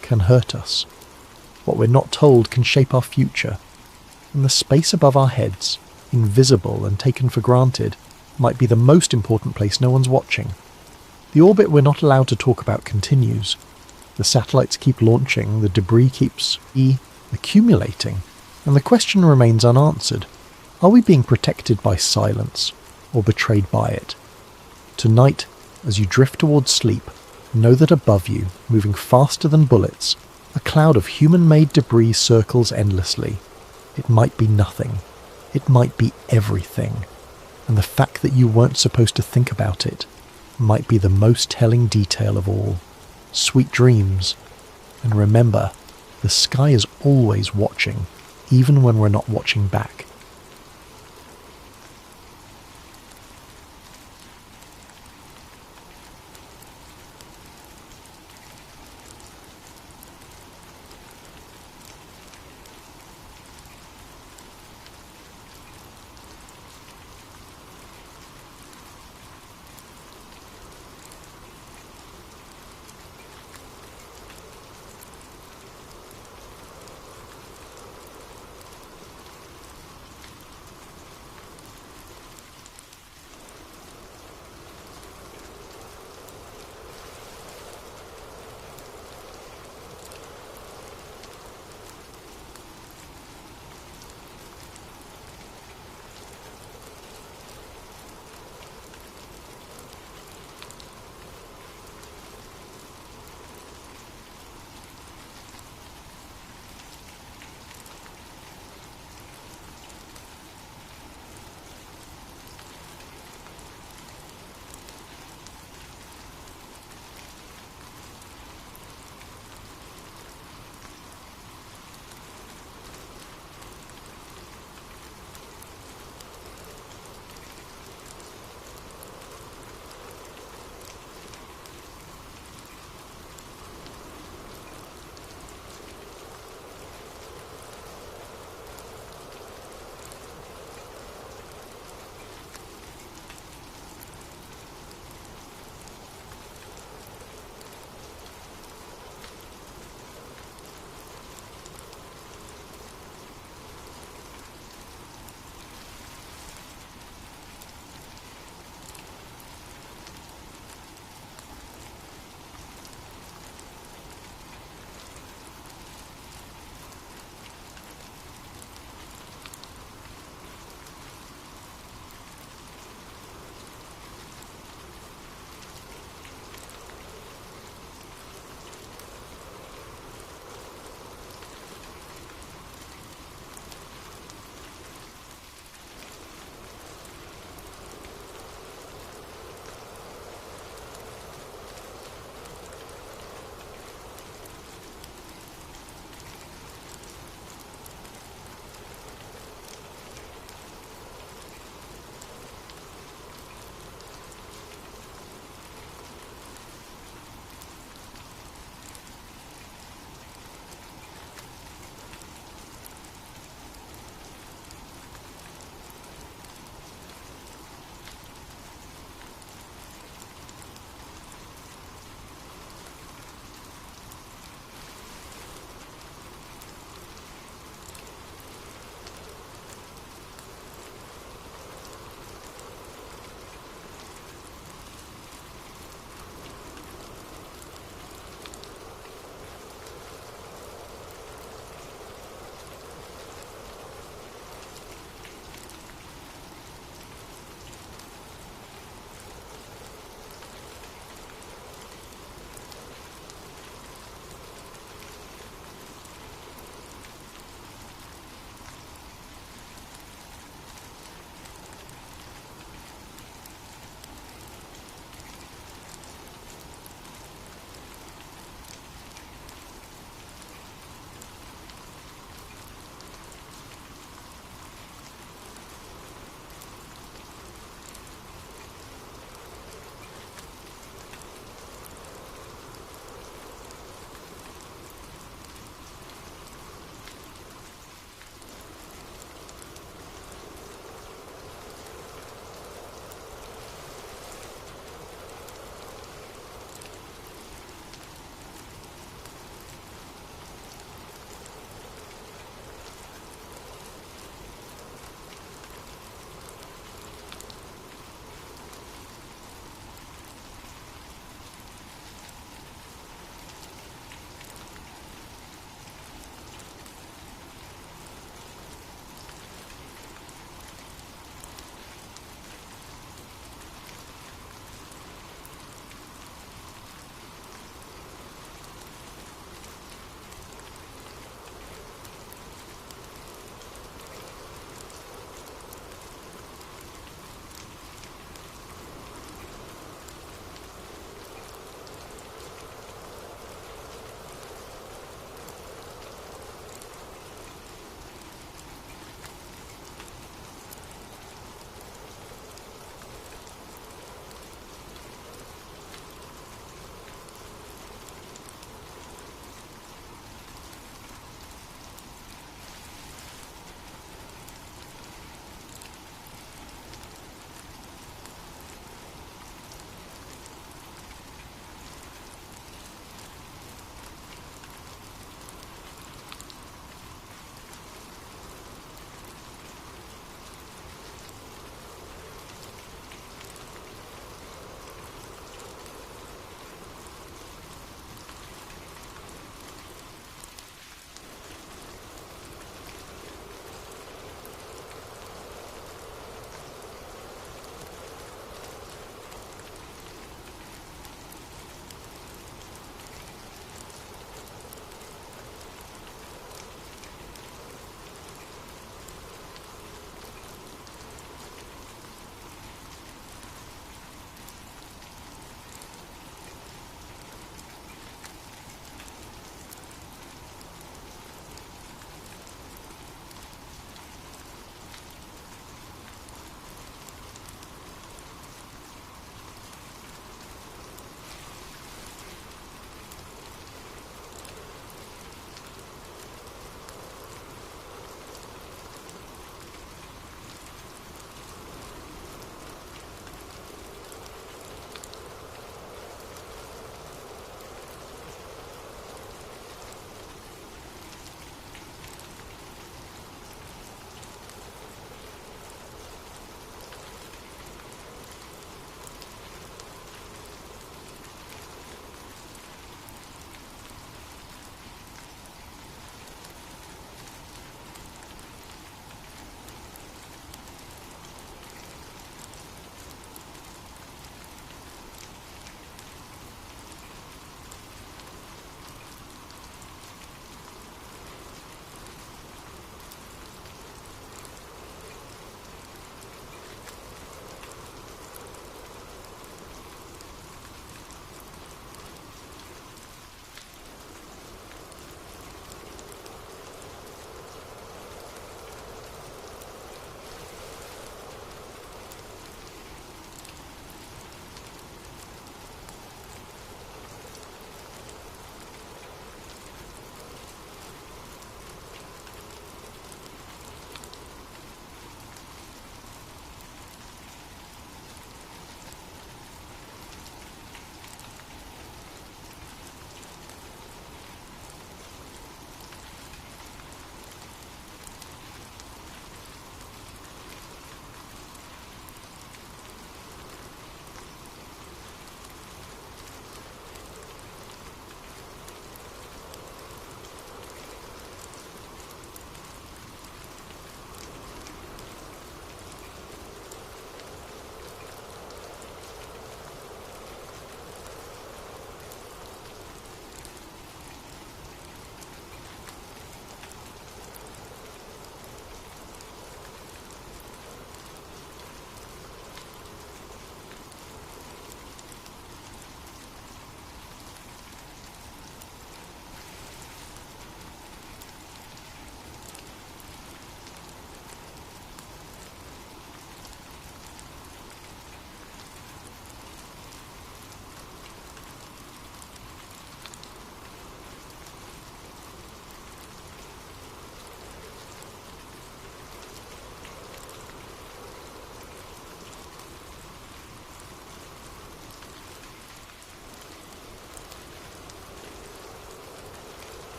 can hurt us. What we're not told can shape our future. And the space above our heads, invisible and taken for granted, might be the most important place no one's watching. The orbit we're not allowed to talk about continues. The satellites keep launching, the debris keeps accumulating, and the question remains unanswered. Are we being protected by silence, or betrayed by it? Tonight, as you drift towards sleep, know that above you, moving faster than bullets, a cloud of human-made debris circles endlessly. It might be nothing. It might be everything. And the fact that you weren't supposed to think about it might be the most telling detail of all. Sweet dreams. And remember, the sky is always watching, even when we're not watching back.